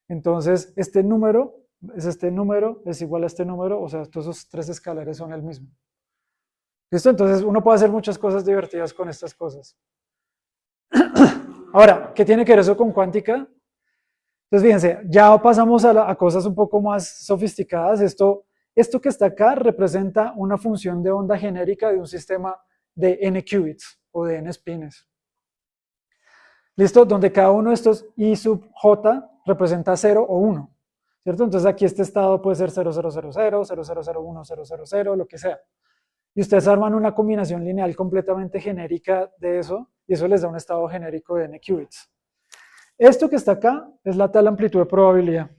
Entonces, este número es igual a este número, o sea, todos esos tres escalares son el mismo. ¿Listo? Entonces, uno puede hacer muchas cosas divertidas con estas cosas. Ahora, ¿qué tiene que ver eso con cuántica? Entonces, fíjense, ya pasamos a cosas un poco más sofisticadas. Esto que está acá representa una función de onda genérica de un sistema de n qubits o de n spines. ¿Listo? Donde cada uno de estos i sub j representa 0 o 1. ¿Cierto? Entonces aquí este estado puede ser 0000, 0001, 000, lo que sea. Y ustedes arman una combinación lineal completamente genérica de eso, y eso les da un estado genérico de n qubits. Esto que está acá es la tal amplitud de probabilidad,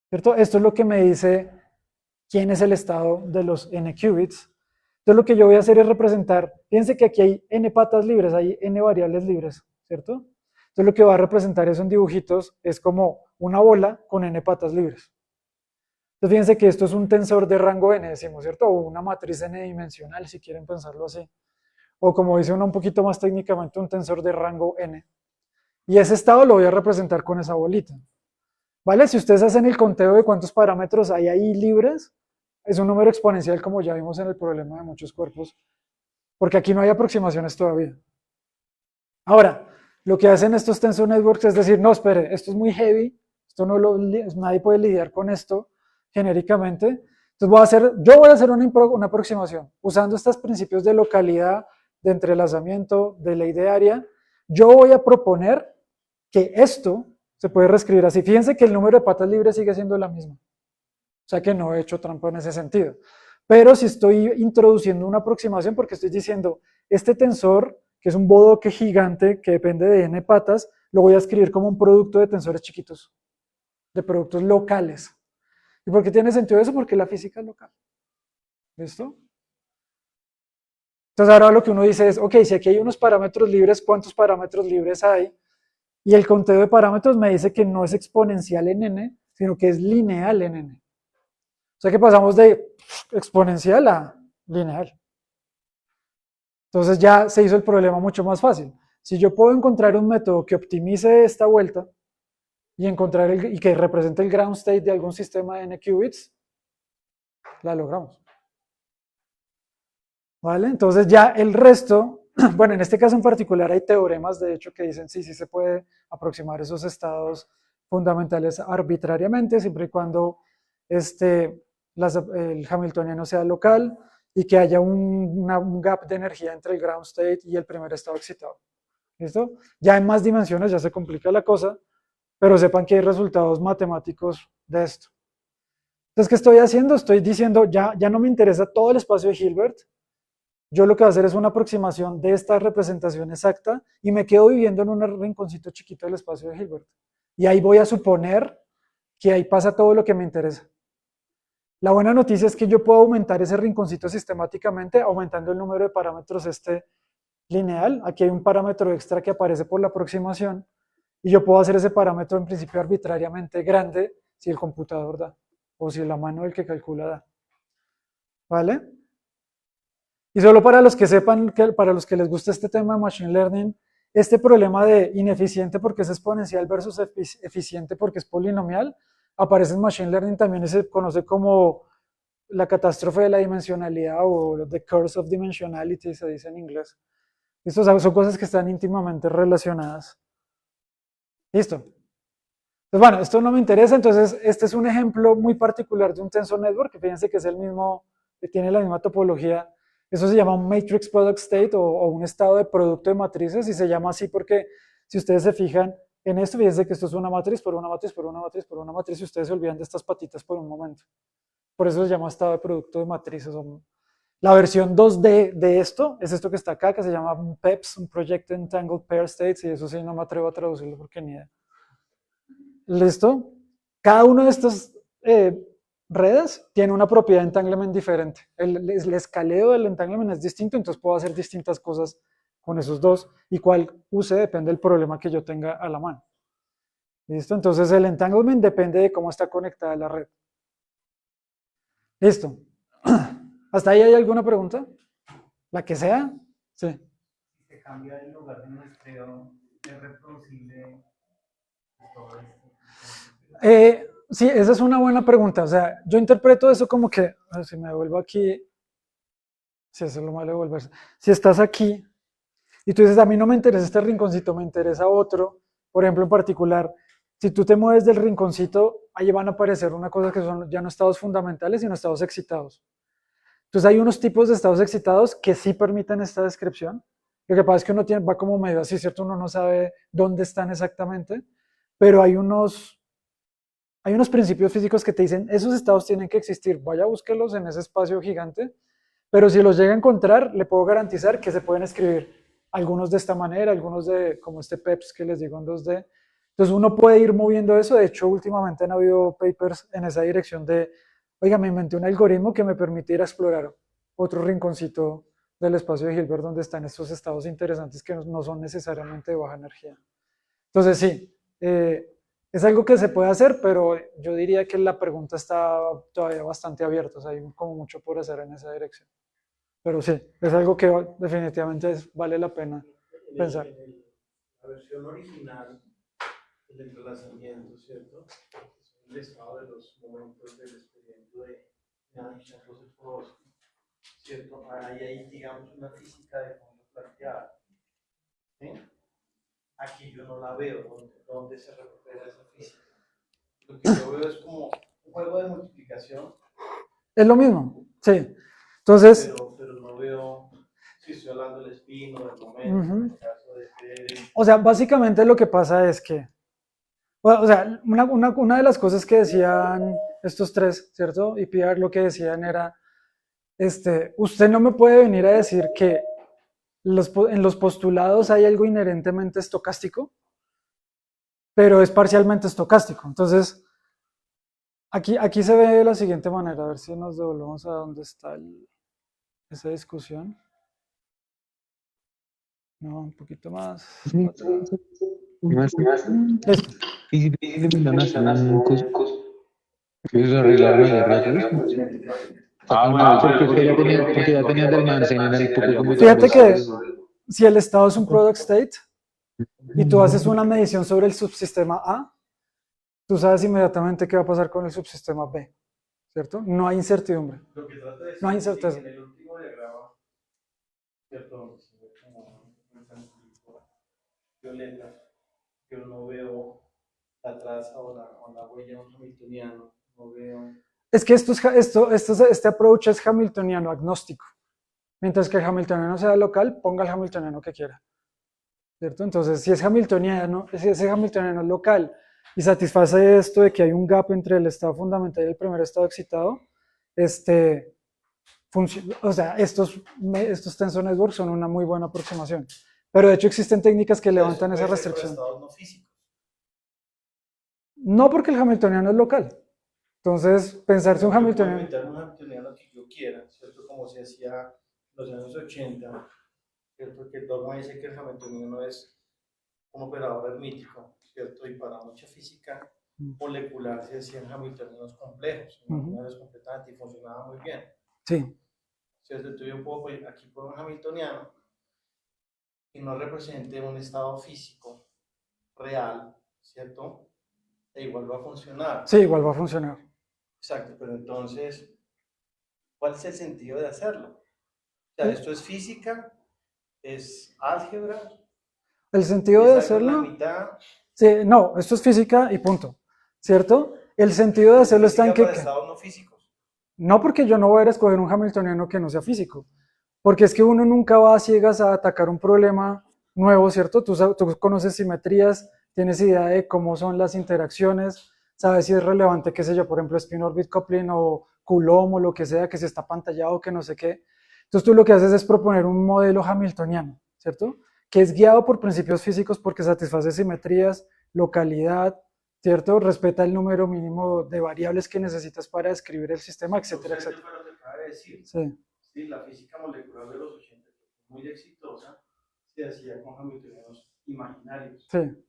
¿cierto? Esto es lo que me dice quién es el estado de los n qubits. Entonces lo que yo voy a hacer es representar, fíjense que aquí hay n patas libres, hay n variables libres, ¿cierto? Entonces lo que va a representar eso en dibujitos es como una bola con n patas libres. Entonces fíjense que esto es un tensor de rango n, decimos, ¿cierto? O una matriz n dimensional, si quieren pensarlo así. O como dice uno un poquito más técnicamente, un tensor de rango n. Y ese estado lo voy a representar con esa bolita. ¿Vale? Si ustedes hacen el conteo de cuántos parámetros hay ahí libres, es un número exponencial como ya vimos en el problema de muchos cuerpos, porque aquí no hay aproximaciones todavía. Ahora, lo que hacen estos tensor networks es decir, no, espere, esto es muy heavy, esto nadie puede lidiar con esto genéricamente, entonces yo voy a hacer una aproximación usando estos principios de localidad, de entrelazamiento, de ley de área. Yo voy a proponer que esto se puede reescribir así. Fíjense que el número de patas libres sigue siendo la misma. O sea que no he hecho trampa en ese sentido. Pero si estoy introduciendo una aproximación, porque estoy diciendo, este tensor, que es un bodoque gigante que depende de n patas, lo voy a escribir como un producto de tensores chiquitos, de productos locales. ¿Y por qué tiene sentido eso? Porque la física es local. ¿Listo? Entonces ahora lo que uno dice es, ok, si aquí hay unos parámetros libres, ¿cuántos parámetros libres hay? Y el conteo de parámetros me dice que no es exponencial en n, sino que es lineal en n. O sea que pasamos de exponencial a lineal. Entonces ya se hizo el problema mucho más fácil. Si yo puedo encontrar un método que optimice esta vuelta y y que represente el ground state de algún sistema de n qubits, la logramos. ¿Vale? Entonces ya el resto, bueno, en este caso en particular hay teoremas, de hecho, que dicen sí se puede aproximar esos estados fundamentales arbitrariamente, siempre y cuando el hamiltoniano sea local y que haya un gap de energía entre el ground state y el primer estado excitado. ¿Listo? Ya en más dimensiones ya se complica la cosa, pero sepan que hay resultados matemáticos de esto. Entonces, ¿qué estoy haciendo? Estoy diciendo, ya no me interesa todo el espacio de Hilbert. Yo lo que voy a hacer es una aproximación de esta representación exacta y me quedo viviendo en un rinconcito chiquito del espacio de Hilbert. Y ahí voy a suponer que ahí pasa todo lo que me interesa. La buena noticia es que yo puedo aumentar ese rinconcito sistemáticamente aumentando el número de parámetros lineal. Aquí hay un parámetro extra que aparece por la aproximación y yo puedo hacer ese parámetro en principio arbitrariamente grande si el computador da o si la mano del que calcula da. ¿Vale? Y solo para los que sepan, para los que les gusta este tema de Machine Learning, este problema de ineficiente porque es exponencial versus eficiente porque es polinomial, aparece en Machine Learning también y se conoce como la catástrofe de la dimensionalidad o the curse of dimensionality, se dice en inglés. Estas son cosas que están íntimamente relacionadas. Listo. Entonces, bueno, esto no me interesa, entonces este es un ejemplo muy particular de un tensor network, que fíjense que es el mismo, que tiene la misma topología. Eso se llama un matrix product state o un estado de producto de matrices y se llama así porque si ustedes se fijan en esto, fíjense que esto es una matriz por una matriz por una matriz por una matriz y ustedes se olvidan de estas patitas por un momento. Por eso se llama estado de producto de matrices. La versión 2D de esto es esto que está acá, que se llama un PEPS, un Projected Entangled Pair States, y eso sí no me atrevo a traducirlo porque ni idea. ¿Listo? Cada uno de estos redes tiene una propiedad de entanglement diferente. El escaleo del entanglement es distinto, entonces puedo hacer distintas cosas con esos dos y cuál use depende del problema que yo tenga a la mano. ¿Listo? Entonces el entanglement depende de cómo está conectada la red. Listo. ¿Hasta ahí hay alguna pregunta? ¿La que sea? Sí. Si se cambia el lugar de muestreo, ¿es reproducible todo esto? Sí, esa es una buena pregunta. O sea, yo interpreto eso como que, a ver si me devuelvo aquí, si eso es lo malo de devolverse. Si estás aquí y tú dices, a mí no me interesa este rinconcito, me interesa otro, por ejemplo, en particular, si tú te mueves del rinconcito, ahí van a aparecer una cosa que son ya no estados fundamentales, sino estados excitados. Entonces hay unos tipos de estados excitados que sí permiten esta descripción. Lo que pasa es que uno va como medio así, ¿cierto? Uno no sabe dónde están exactamente, pero hay unos principios físicos que te dicen, esos estados tienen que existir, vaya a búsquelos en ese espacio gigante, pero si los llega a encontrar, le puedo garantizar que se pueden escribir algunos de esta manera, algunos de como este PEPS que les digo en 2D. Entonces uno puede ir moviendo eso. De hecho, últimamente han habido papers en esa dirección de, oiga, me inventé un algoritmo que me permitiera explorar otro rinconcito del espacio de Hilbert donde están estos estados interesantes que no son necesariamente de baja energía. Entonces sí, es algo que se puede hacer, pero yo diría que la pregunta está todavía bastante abierta, o sea, hay como mucho por hacer en esa dirección. Pero sí, es algo que definitivamente vale la pena pensar. La versión original del entrelazamiento, ¿cierto? Es el estado de los momentos del experimento de Nash-Rose-Podolsky, ¿cierto? Ahí hay, digamos, una física de fondo planteada. ¿Sí? Aquí yo no la veo, ¿dónde se recupera esa física? Lo que yo veo es como un juego de multiplicación. Es lo mismo, sí. Entonces... Pero no veo, si estoy hablando del espino, del momento, en el caso de... O sea, básicamente lo que pasa es que, bueno, o sea, una de las cosas que decían estos tres, ¿cierto? Y Pierre lo que decían era, usted no me puede venir a decir que en los postulados hay algo inherentemente estocástico, pero es parcialmente estocástico. Entonces, aquí se ve de la siguiente manera, a ver si nos devolvemos a donde está esa discusión. No, un poquito más. Listo. Y si le mandan a hacer un curso, que arreglarlo ahí rápido. Bueno, porque ya tenían del almacén en el poco computador. Fíjate que si el estado es un product state y tú haces una medición sobre el subsistema A, tú sabes inmediatamente qué va a pasar con el subsistema B, ¿cierto? No hay incertidumbre. Lo que trata de decir no hay incerteza. en el último diagrama, ¿cierto? Violeta, yo no veo la traza o la huella de un hamiltoniano, no veo... Es que este approach es hamiltoniano agnóstico. Mientras que el hamiltoniano sea local, ponga el hamiltoniano que quiera, ¿cierto? Entonces, si ese hamiltoniano es local y satisface esto de que hay un gap entre el estado fundamental y el primer estado excitado, o sea, estos tensor networks son una muy buena aproximación. Pero de hecho existen técnicas que levantan esa restricción. Estados no físicos. No, porque el hamiltoniano es local. Entonces, pensarse un hamiltoniano... Yo puedo inventar un hamiltoniano que yo quiera, ¿cierto? Como se hacía en los años 80, ¿cierto? Que el dogma dice que el hamiltoniano es un operador hermítico, ¿cierto? Y para mucha física molecular se hacían hamiltonianos complejos, imaginarios completamente, y funcionaba muy bien. Sí. ¿Cierto? Entonces yo puedo aquí poner un hamiltoniano que no represente un estado físico real, ¿cierto? E igual va a funcionar. Sí, igual va a funcionar. Exacto, pero entonces, ¿cuál es el sentido de hacerlo? O sea, esto es física, es álgebra. El sentido de hacerlo... Sí, no, esto es física y punto, ¿cierto? El sentido de hacerlo está en que... Para estados no físicos. No, porque yo no voy a escoger un hamiltoniano que no sea físico. Porque es que uno nunca va a ciegas a atacar un problema nuevo, ¿cierto? Tú conoces simetrías, tienes idea de cómo son las interacciones, sabes si es relevante, qué sé yo, por ejemplo, spin-orbit coupling o Coulomb o lo que sea, que se está pantallado, que no sé qué. Entonces tú lo que haces es proponer un modelo hamiltoniano, ¿cierto? Que es guiado por principios físicos porque satisface simetrías, localidad, ¿cierto? Respeta el número mínimo de variables que necesitas para describir el sistema, etcétera, etcétera. Fue lo que acaba de decir. Sí. Sí, la física molecular de los 80, muy exitosa, se hacía con hamiltonianos imaginarios. Sí.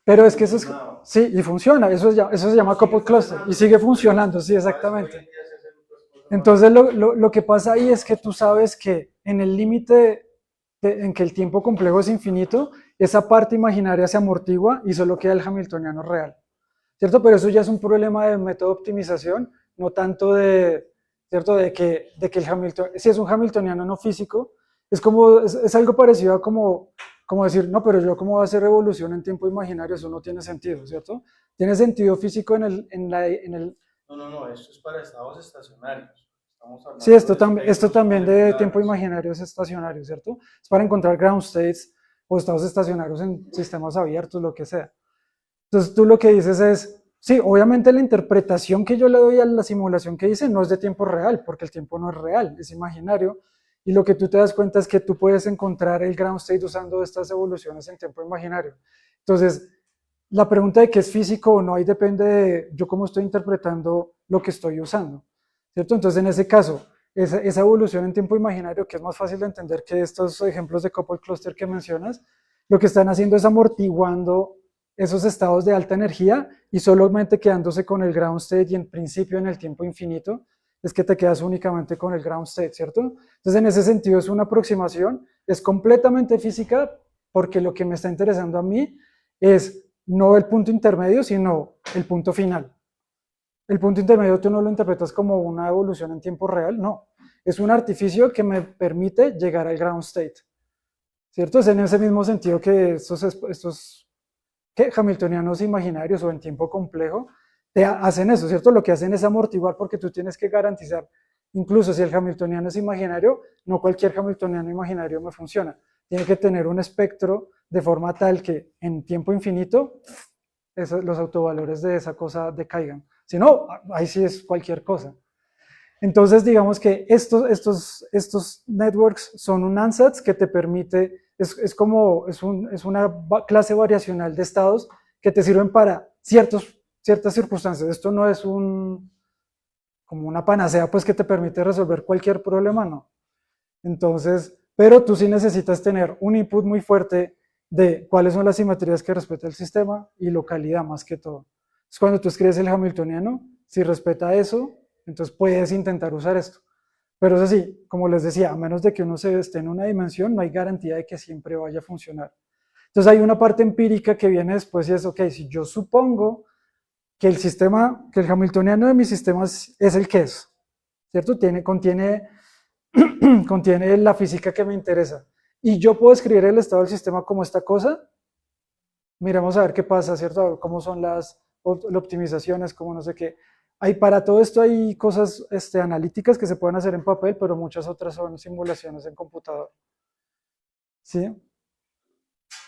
Pero es que eso es... Sí, y funciona, eso se llama coupled cluster, y sigue funcionando, sí, exactamente. Entonces lo que pasa ahí es que tú sabes que en el límite en que el tiempo complejo es infinito, esa parte imaginaria se amortigua y solo queda el hamiltoniano real, ¿cierto? Pero eso ya es un problema de método de optimización, no tanto de, ¿cierto? De que el hamiltoniano, si es un hamiltoniano no físico, es algo parecido a como decir, no, pero yo cómo voy a hacer evolución en tiempo imaginario, eso no tiene sentido, ¿cierto? Tiene sentido físico en el... No, esto es para estados estacionarios. Sí, esto también de tiempo imaginario es estacionario, ¿cierto? Es para encontrar ground states o estados estacionarios en sistemas abiertos, lo que sea. Entonces tú lo que dices es, sí, obviamente la interpretación que yo le doy a la simulación que hice no es de tiempo real, porque el tiempo no es real, es imaginario, Y lo que tú te das cuenta es que tú puedes encontrar el ground state usando estas evoluciones en tiempo imaginario. Entonces, la pregunta de qué es físico o no ahí depende de yo cómo estoy interpretando lo que estoy usando, ¿cierto? Entonces, en ese caso, esa evolución en tiempo imaginario, que es más fácil de entender que estos ejemplos de coupled cluster que mencionas, lo que están haciendo es amortiguando esos estados de alta energía y solamente quedándose con el ground state y en principio en el tiempo infinito es que te quedas únicamente con el ground state, ¿cierto? Entonces, en ese sentido es una aproximación, es completamente física porque lo que me está interesando a mí es no el punto intermedio, sino el punto final. El punto intermedio tú no lo interpretas como una evolución en tiempo real, no. Es un artificio que me permite llegar al ground state, ¿cierto? Es en ese mismo sentido que estos ¿qué? Hamiltonianos imaginarios o en tiempo complejo te hacen eso, ¿cierto? Lo que hacen es amortiguar porque tú tienes que garantizar, incluso si el hamiltoniano es imaginario, no cualquier hamiltoniano imaginario me funciona. Tiene que tener un espectro de forma tal que en tiempo infinito los autovalores de esa cosa decaigan. Si no, ahí sí es cualquier cosa. Entonces, digamos que estos networks son un ansatz que te permite, es una clase variacional de estados que te sirven para ciertas circunstancias. Esto no es como una panacea pues que te permite resolver cualquier problema, no. Entonces, pero tú sí necesitas tener un input muy fuerte de cuáles son las simetrías que respeta el sistema y localidad más que todo. Es cuando tú escribes el hamiltoniano, si respeta eso, entonces puedes intentar usar esto. Pero es así, como les decía, a menos de que uno se esté en una dimensión, no hay garantía de que siempre vaya a funcionar. Entonces hay una parte empírica que viene después y es, ok, si yo supongo que el sistema, que el hamiltoniano de mis sistemas es el que es, ¿cierto? Contiene la física que me interesa. Y yo puedo escribir el estado del sistema como esta cosa. Miremos a ver qué pasa, ¿cierto? Cómo son las optimizaciones, cómo no sé qué. Para todo esto hay cosas analíticas que se pueden hacer en papel, pero muchas otras son simulaciones en computador. ¿Sí?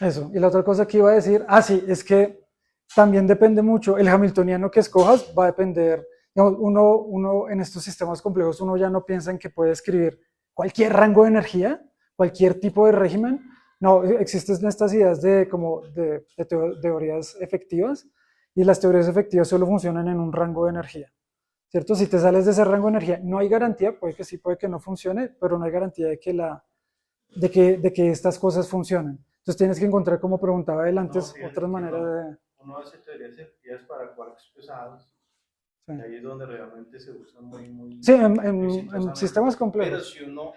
Eso. Y la otra cosa que iba a decir, sí, es que también depende mucho, el hamiltoniano que escojas va a depender, digamos, uno en estos sistemas complejos, uno ya no piensa en que puede escribir cualquier rango de energía, cualquier tipo de régimen. No, existen estas ideas de teorías efectivas, y las teorías efectivas solo funcionan en un rango de energía, ¿cierto? Si te sales de ese rango de energía, no hay garantía, puede que sí, puede que no funcione, pero no hay garantía de que estas cosas funcionen. Entonces tienes que encontrar, como preguntaba él antes, otras maneras de... Uno hace teorías efectivas para quarks pesados, sí. Y ahí es donde realmente se usan muy sí, en sistemas complejos. Pero si uno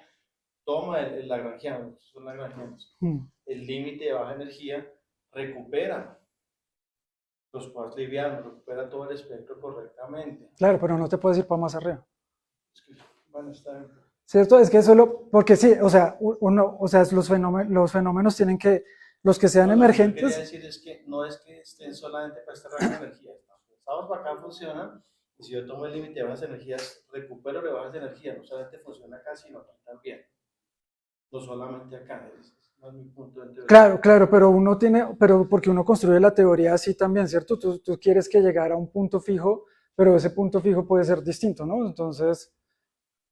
toma el lagrangiano, son lagrangianos, el límite de baja energía, recupera los quarks livianos, recupera todo el espectro correctamente. Claro, pero no te puedes ir para más arriba. Es que, bueno, está bien. ¿Cierto? Es que solo, porque sí, o sea, los fenómenos tienen que, los que sean emergentes... Lo que quería decir es que no es que estén solamente para esta rango de energía. Los estados para acá funcionan, y si yo tomo el límite de bajas energías, recupero de bajas energías, no solamente funciona acá, sino aquí también. No solamente acá, no es mi punto de teoría. Claro, pero porque uno construye la teoría así también, ¿cierto? Tú quieres que llegara a un punto fijo, pero ese punto fijo puede ser distinto, ¿no? Entonces...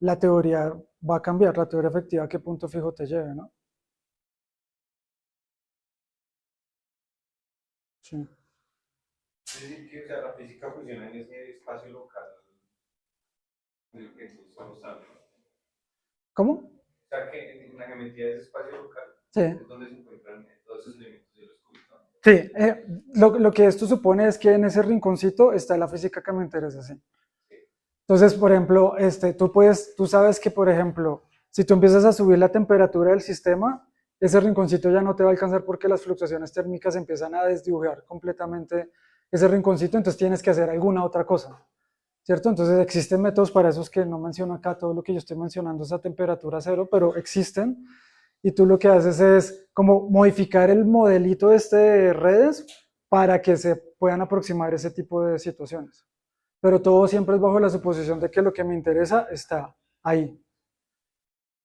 la teoría va a cambiar, la teoría efectiva a qué punto fijo te lleve, ¿no? Sí. Es decir, que o sea, la física funciona en ese espacio local en el que tú solo sabes. ¿Cómo? O sea, que en la geometría de ese espacio local sí. Es donde se encuentran todos esos elementos de los cúbicos. Sí, lo que esto supone es que en ese rinconcito está la física que me interesa, sí. Entonces, por ejemplo, tú sabes que, por ejemplo, si tú empiezas a subir la temperatura del sistema, ese rinconcito ya no te va a alcanzar porque las fluctuaciones térmicas empiezan a desdibujar completamente ese rinconcito, entonces tienes que hacer alguna otra cosa, ¿cierto? Entonces existen métodos para esos que no menciono acá, todo lo que yo estoy mencionando es a temperatura cero, pero existen, y tú lo que haces es como modificar el modelito de redes para que se puedan aproximar ese tipo de situaciones. Pero todo siempre es bajo la suposición de que lo que me interesa está ahí.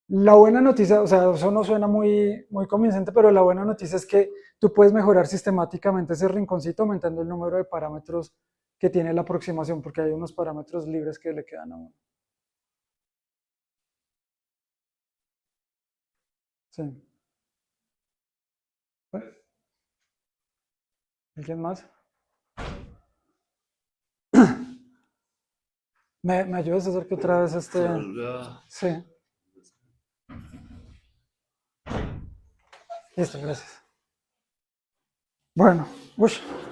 La buena noticia, o sea, eso no suena muy convincente, pero la buena noticia es que tú puedes mejorar sistemáticamente ese rinconcito aumentando el número de parámetros que tiene la aproximación, porque hay unos parámetros libres que le quedan a uno. Sí. Bueno. ¿Alguien más? ¿Me ayudas a hacer que otra vez Sí. Listo, gracias. Bueno,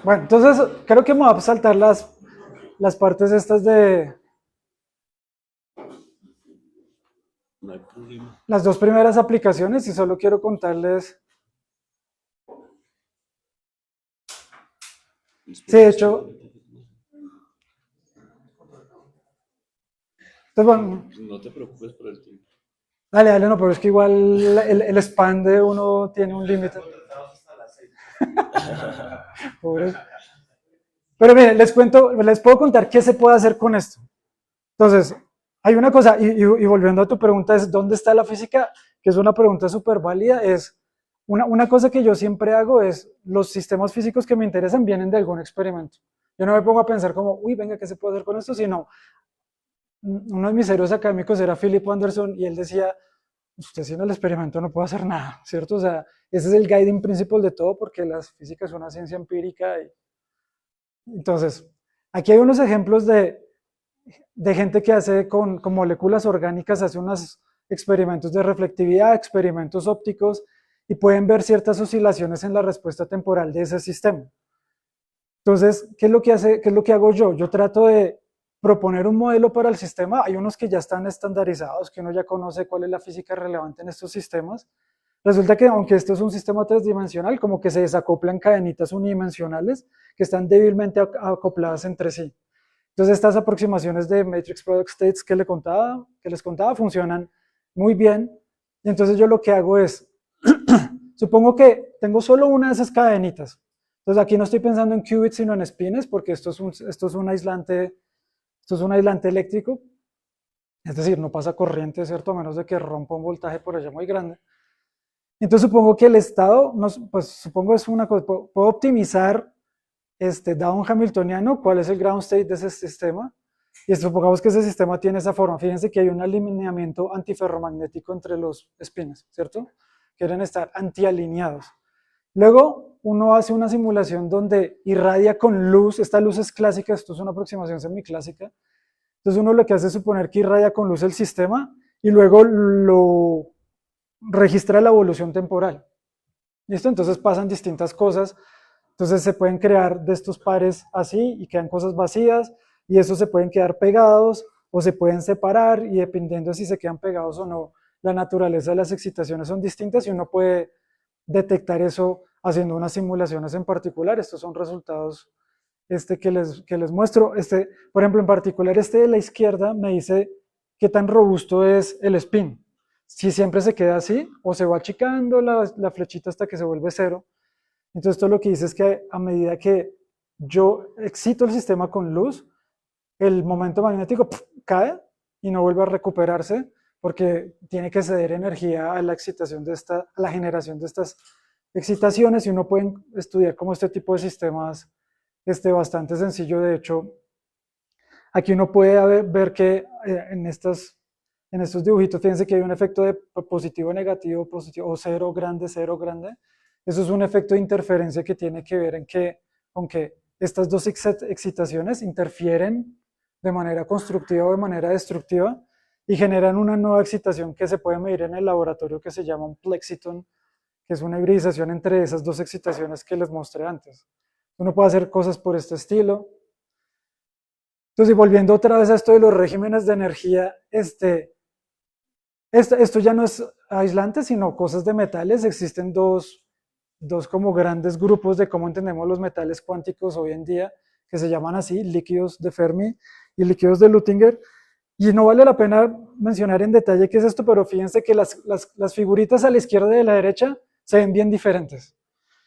bueno, entonces creo que me voy a saltar las partes estas de No hay problema. las dos primeras aplicaciones y solo quiero contarles. Sí, de hecho. Entonces, bueno, No te preocupes por el tiempo. dale, no, pero es que igual el span de uno tiene un límite. Pobre. Pero miren, les puedo contar qué se puede hacer con esto. Entonces, hay una cosa, y volviendo a tu pregunta, es ¿dónde está la física? Que es una pregunta súper válida, es una cosa que yo siempre hago es, los sistemas físicos que me interesan vienen de algún experimento. Yo no me pongo a pensar como, uy, venga, ¿qué se puede hacer con esto? Sino, uno de mis héroes académicos era Philip Anderson y él decía, usted sin el experimento no puede hacer nada, ¿cierto? O sea, ese es el guiding principle de todo porque la física es una ciencia empírica. Entonces, aquí hay unos ejemplos de gente que hace con moléculas orgánicas, hace unos experimentos de reflectividad, experimentos ópticos, y pueden ver ciertas oscilaciones en la respuesta temporal de ese sistema. Entonces, ¿qué es lo que hago yo? Yo trato de proponer un modelo para el sistema. Hay unos que ya están estandarizados, que uno ya conoce cuál es la física relevante en estos sistemas. Resulta que aunque esto es un sistema tridimensional, como que se desacoplan cadenitas unidimensionales que están débilmente acopladas entre sí. Entonces estas aproximaciones de Matrix Product States que les contaba funcionan muy bien. Y entonces yo lo que hago es, supongo que tengo solo una de esas cadenitas. Entonces aquí no estoy pensando en qubits sino en spines porque esto es un aislante eléctrico. Es decir, no pasa corriente, ¿cierto? A menos de que rompa un voltaje por allá muy grande. Entonces supongo que el estado, pues supongo es una cosa, puedo optimizar dado un hamiltoniano, cuál es el ground state de ese sistema, y supongamos que ese sistema tiene esa forma. Fíjense que hay un alineamiento antiferromagnético entre los espines, ¿cierto? Quieren estar antialineados. Luego uno hace una simulación donde irradia con luz, esta luz es clásica, esto es una aproximación semiclásica, entonces uno lo que hace es suponer que irradia con luz el sistema y luego lo registra la evolución temporal. ¿Listo? Entonces pasan distintas cosas. Entonces se pueden crear de estos pares así y quedan cosas vacías y esos se pueden quedar pegados o se pueden separar y dependiendo si se quedan pegados o no, la naturaleza de las excitaciones son distintas y uno puede detectar eso haciendo unas simulaciones en particular. Estos son resultados que les muestro. Por ejemplo, en particular de la izquierda me dice qué tan robusto es el spin. Si siempre se queda así o se va achicando la flechita hasta que se vuelve cero. Entonces, esto lo que dice es que a medida que yo excito el sistema con luz, el momento magnético cae y no vuelve a recuperarse porque tiene que ceder energía a la excitación a la generación de estas excitaciones y uno puede estudiar como este tipo de sistemas bastante sencillo. De hecho, aquí uno puede ver que en estos dibujitos, fíjense que hay un efecto de positivo, negativo, positivo, o cero grande, cero grande. Eso es un efecto de interferencia que tiene que ver en que, aunque estas dos excitaciones interfieren de manera constructiva o de manera destructiva y generan una nueva excitación que se puede medir en el laboratorio que se llama un plexiton, que es una hibridización entre esas dos excitaciones que les mostré antes. Uno puede hacer cosas por este estilo. Entonces, y volviendo otra vez a esto de los regímenes de energía, esto ya no es aislante, sino cosas de metales. Existen dos como grandes grupos de cómo entendemos los metales cuánticos hoy en día, que se llaman así, líquidos de Fermi y líquidos de Luttinger. Y no vale la pena mencionar en detalle qué es esto, pero fíjense que las figuritas a la izquierda y a la derecha se ven bien diferentes.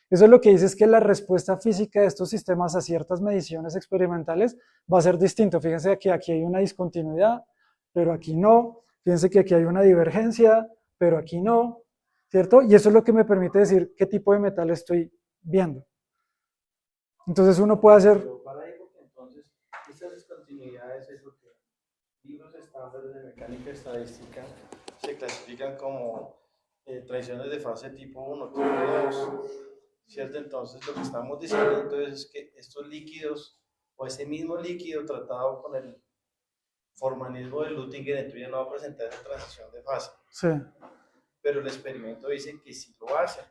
Eso es lo que dice es que la respuesta física de estos sistemas a ciertas mediciones experimentales va a ser distinto. Fíjense que aquí hay una discontinuidad, pero aquí no. Fíjense que aquí hay una divergencia, pero aquí no, ¿cierto? Y eso es lo que me permite decir qué tipo de metal estoy viendo. Entonces uno puede hacer... Pero para ahí, porque entonces estas discontinuidades es lo que libros estándares de mecánica estadística se clasifican como transiciones de fase tipo 1, tipo 2, ¿cierto? Entonces lo que estamos diciendo entonces es que estos líquidos o ese mismo líquido tratado con el formalismo de Lüttinger entonces ya no va a presentar esa transición de fase, Sí. pero el experimento dice que sí lo hace.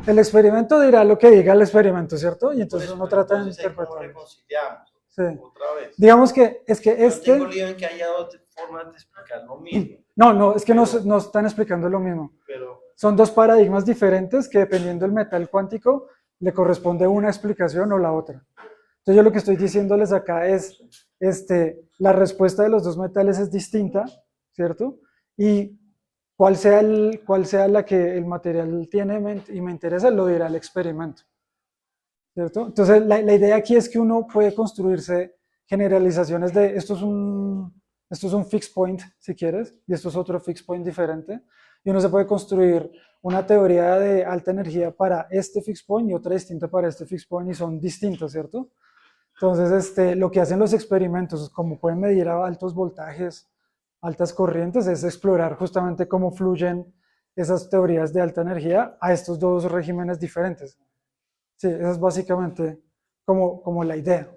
El experimento dirá lo que diga el experimento, ¿cierto? Y entonces Por eso, uno trata de entonces, ¿cómo interpretarlo. reconciliamos? Sí. Otra vez. Digamos que es que Yo no tengo este... lío en que haya dos formas de explicar lo mismo, No, es que no, Pero- no están explicando lo mismo. pero Son dos paradigmas diferentes que dependiendo del metal cuántico le corresponde una explicación o la otra. Entonces yo lo que estoy diciéndoles acá es, la respuesta de los dos metales es distinta, ¿cierto? Y cuál sea la que el material tiene y me interesa, lo dirá el experimento, ¿cierto? Entonces la idea aquí es que uno puede construirse generalizaciones de, esto es un fixed point, si quieres, y esto es otro fixed point diferente, y uno se puede construir una teoría de alta energía para este fixed point y otra distinta para este fixed point, y son distintos, ¿cierto? Entonces, lo que hacen los experimentos, como pueden medir a altos voltajes, altas corrientes, es explorar justamente cómo fluyen esas teorías de alta energía a estos dos regímenes diferentes. Sí, esa es básicamente como la idea.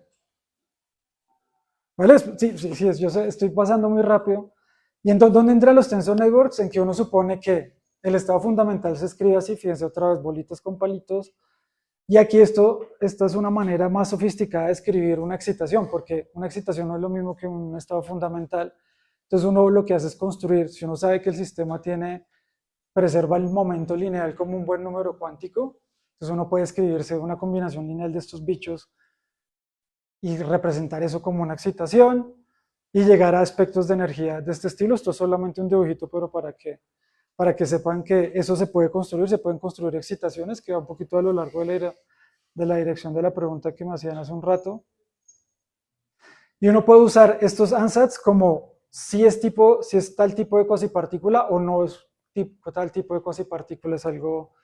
¿Vale? Sí, yo sé, estoy pasando muy rápido. ¿Y entonces dónde entran los tensor networks? En que uno supone que el estado fundamental se escribe así, fíjense otra vez, bolitas con palitos. Y aquí esta es una manera más sofisticada de escribir una excitación, porque una excitación no es lo mismo que un estado fundamental. Entonces uno lo que hace es construir, si uno sabe que el sistema preserva el momento lineal como un buen número cuántico, entonces uno puede escribirse una combinación lineal de estos bichos y representar eso como una excitación y llegar a aspectos de energía de este estilo. Esto es solamente un dibujito, pero para que sepan que eso se puede construir, se pueden construir excitaciones, que va un poquito a lo largo de la dirección de la pregunta que me hacían hace un rato. Y uno puede usar estos ansatz como si es tal tipo de cuasipartícula o no es tal tipo de cuasipartícula, es algo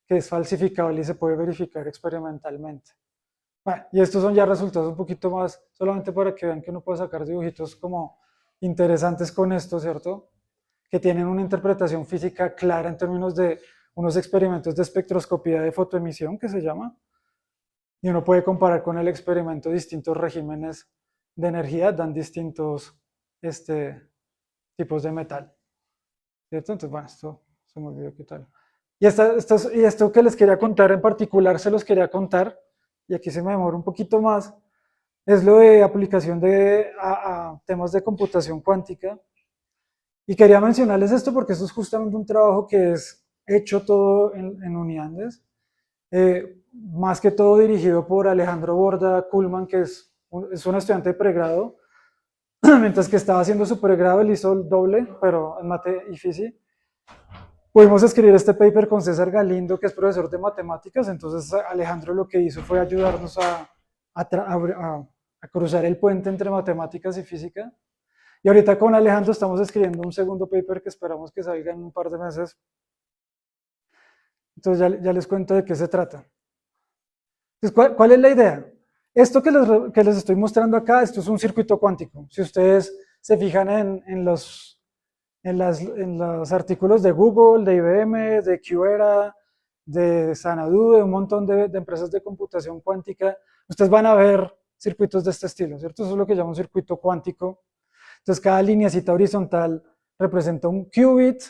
que es falsificable y se puede verificar experimentalmente. Bueno, y estos son ya resultados un poquito más, solamente para que vean que uno puede sacar dibujitos como interesantes con esto, ¿cierto? Que tienen una interpretación física clara en términos de unos experimentos de espectroscopía de fotoemisión, que se llama, y uno puede comparar con el experimento distintos regímenes de energía, dan distintos tipos de metal, ¿cierto? Entonces, bueno, esto se me olvidó qué tal. Y esto que les quería contar en particular, se los quería contar, y aquí se me demora un poquito más, es lo de aplicación a temas de computación cuántica. Y quería mencionarles esto porque esto es justamente un trabajo que es hecho todo en Uniandes, más que todo dirigido por Alejandro Borda Kuhlmann, que es un estudiante de pregrado, mientras que estaba haciendo su pregrado, él hizo el doble, pero en mate y física. Pudimos escribir este paper con César Galindo, que es profesor de matemáticas, entonces Alejandro lo que hizo fue ayudarnos a cruzar el puente entre matemáticas y física. Y ahorita con Alejandro estamos escribiendo un segundo paper que esperamos que salga en un par de meses. Entonces ya les cuento de qué se trata. Entonces, ¿cuál es la idea? Esto que les estoy mostrando acá, esto es un circuito cuántico. Si ustedes se fijan en los artículos de Google, de IBM, de QEra, de Xanadu, de un montón de empresas de computación cuántica, ustedes van a ver circuitos de este estilo, ¿cierto? Eso es lo que llama un circuito cuántico. Entonces, cada lineacita horizontal representa un qubit,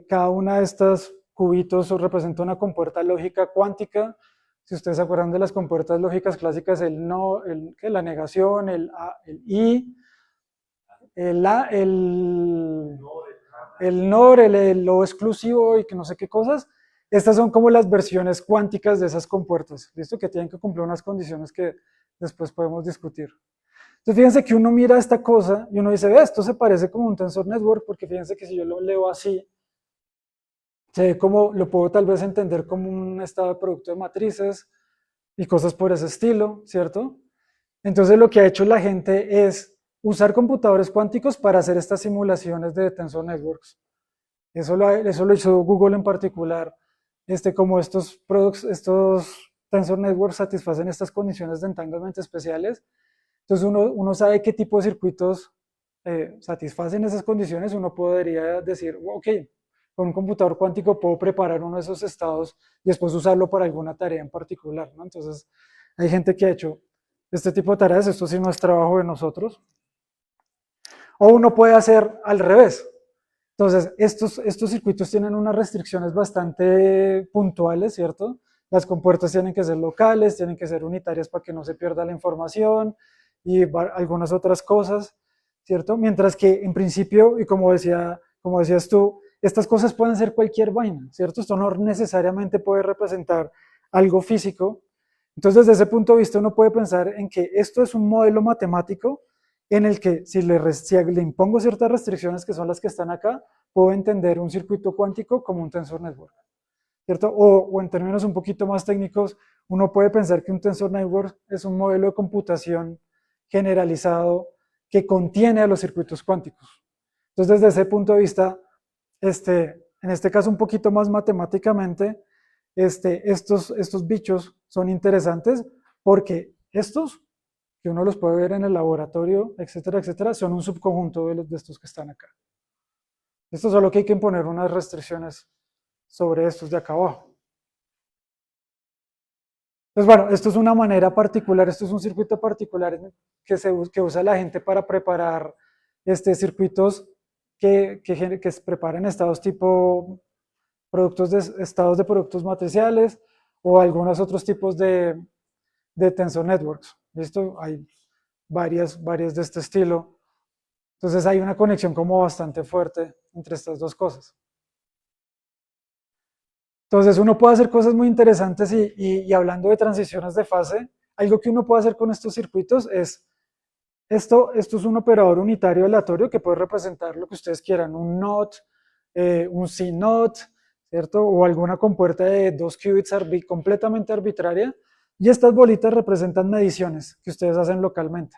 cada una de estas cubitos representa una compuerta lógica cuántica. Si ustedes se acuerdan de las compuertas lógicas clásicas, el no, la negación, el i, el NOR, el lo exclusivo y que no sé qué cosas. Estas son como las versiones cuánticas de esas compuertas, ¿listo? Que tienen que cumplir unas condiciones que después podemos discutir. Entonces fíjense que uno mira esta cosa y uno dice, ve, esto se parece como un tensor network, porque fíjense que si yo lo leo así, se ve como, lo puedo tal vez entender como un estado de producto de matrices y cosas por ese estilo, ¿cierto? Entonces lo que ha hecho la gente es usar computadores cuánticos para hacer estas simulaciones de tensor networks. Eso lo hizo Google en particular, como estos tensor networks satisfacen estas condiciones de entanglement especiales. Entonces uno sabe qué tipo de circuitos satisfacen esas condiciones, uno podría decir, ok, con un computador cuántico puedo preparar uno de esos estados y después usarlo para alguna tarea en particular, ¿no? Entonces, hay gente que ha hecho este tipo de tareas, esto sí no es trabajo de nosotros. O uno puede hacer al revés. Entonces, estos circuitos tienen unas restricciones bastante puntuales, ¿cierto? Las compuertas tienen que ser locales, tienen que ser unitarias para que no se pierda la información y algunas otras cosas, ¿cierto? Mientras que en principio, y como decías tú, estas cosas pueden ser cualquier vaina, ¿cierto? Esto no necesariamente puede representar algo físico. Entonces, desde ese punto de vista, uno puede pensar en que esto es un modelo matemático en el que si le impongo ciertas restricciones que son las que están acá, puedo entender un circuito cuántico como un tensor network, ¿cierto? O en términos un poquito más técnicos, uno puede pensar que un tensor network es un modelo de computación generalizado que contiene a los circuitos cuánticos. Entonces, desde ese punto de vista, en este caso un poquito más matemáticamente, estos bichos son interesantes porque estos, que uno los puede ver en el laboratorio, etcétera, etcétera, son un subconjunto de estos que están acá. Esto solo que hay que imponer unas restricciones sobre estos de acá abajo. Entonces, bueno, esto es una manera particular, esto es un circuito particular que usa la gente para preparar circuitos que preparan estados tipo estados de productos matriciales o algunos otros tipos de tensor networks. ¿Listo? Hay varias de este estilo. Entonces hay una conexión como bastante fuerte entre estas dos cosas. Entonces uno puede hacer cosas muy interesantes y hablando de transiciones de fase, algo que uno puede hacer con estos circuitos es, esto es un operador unitario aleatorio que puede representar lo que ustedes quieran, un NOT, un C-NOT, ¿cierto? O alguna compuerta de 2 qubits completamente arbitraria, y estas bolitas representan mediciones que ustedes hacen localmente.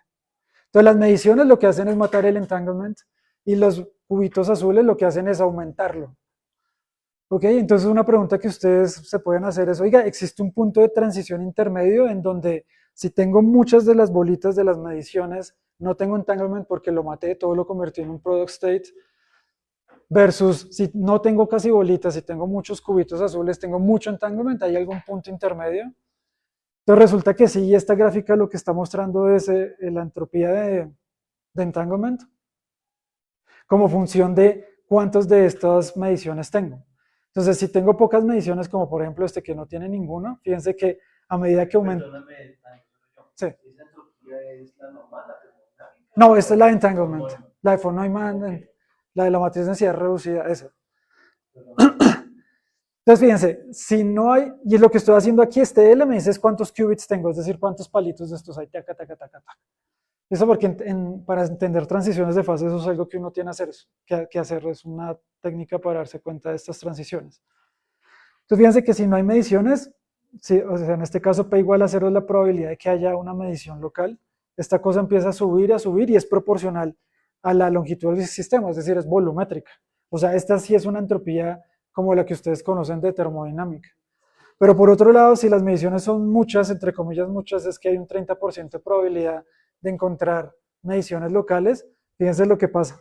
Entonces las mediciones lo que hacen es matar el entanglement y los cubitos azules lo que hacen es aumentarlo. ¿Ok? Entonces una pregunta que ustedes se pueden hacer es, oiga, ¿existe un punto de transición intermedio en donde si tengo muchas de las bolitas de las mediciones, no tengo entanglement porque lo maté, todo lo convertí en un product state, versus si no tengo casi bolitas, si tengo muchos cubitos azules, tengo mucho entanglement, ¿hay algún punto intermedio? Entonces resulta que sí, esta gráfica lo que está mostrando es la entropía de entanglement como función de cuántas de estas mediciones tengo. Entonces, si tengo pocas mediciones, como por ejemplo que no tiene ninguna, fíjense que a medida que aumenta... Sí. ¿Esa entropía es la normal, la termodinámica? No, esta es la de entanglement, la de von Neumann, la de la matriz de densidad reducida, esa. Entonces, fíjense, si no hay, y lo que estoy haciendo aquí, L me dice cuántos qubits tengo, es decir, cuántos palitos de estos hay, taca, taca, taca, taca. Eso porque para entender transiciones de fase, eso es algo que uno tiene que hacer, es una técnica para darse cuenta de estas transiciones. Entonces, fíjense que si no hay mediciones, o sea, en este caso P igual a 0 es la probabilidad de que haya una medición local, esta cosa empieza a subir y es proporcional a la longitud del sistema, es decir, es volumétrica. O sea, esta sí es una entropía como la que ustedes conocen de termodinámica. Pero por otro lado, si las mediciones son muchas, entre comillas muchas, es que hay un 30% de probabilidad de encontrar mediciones locales. Fíjense lo que pasa.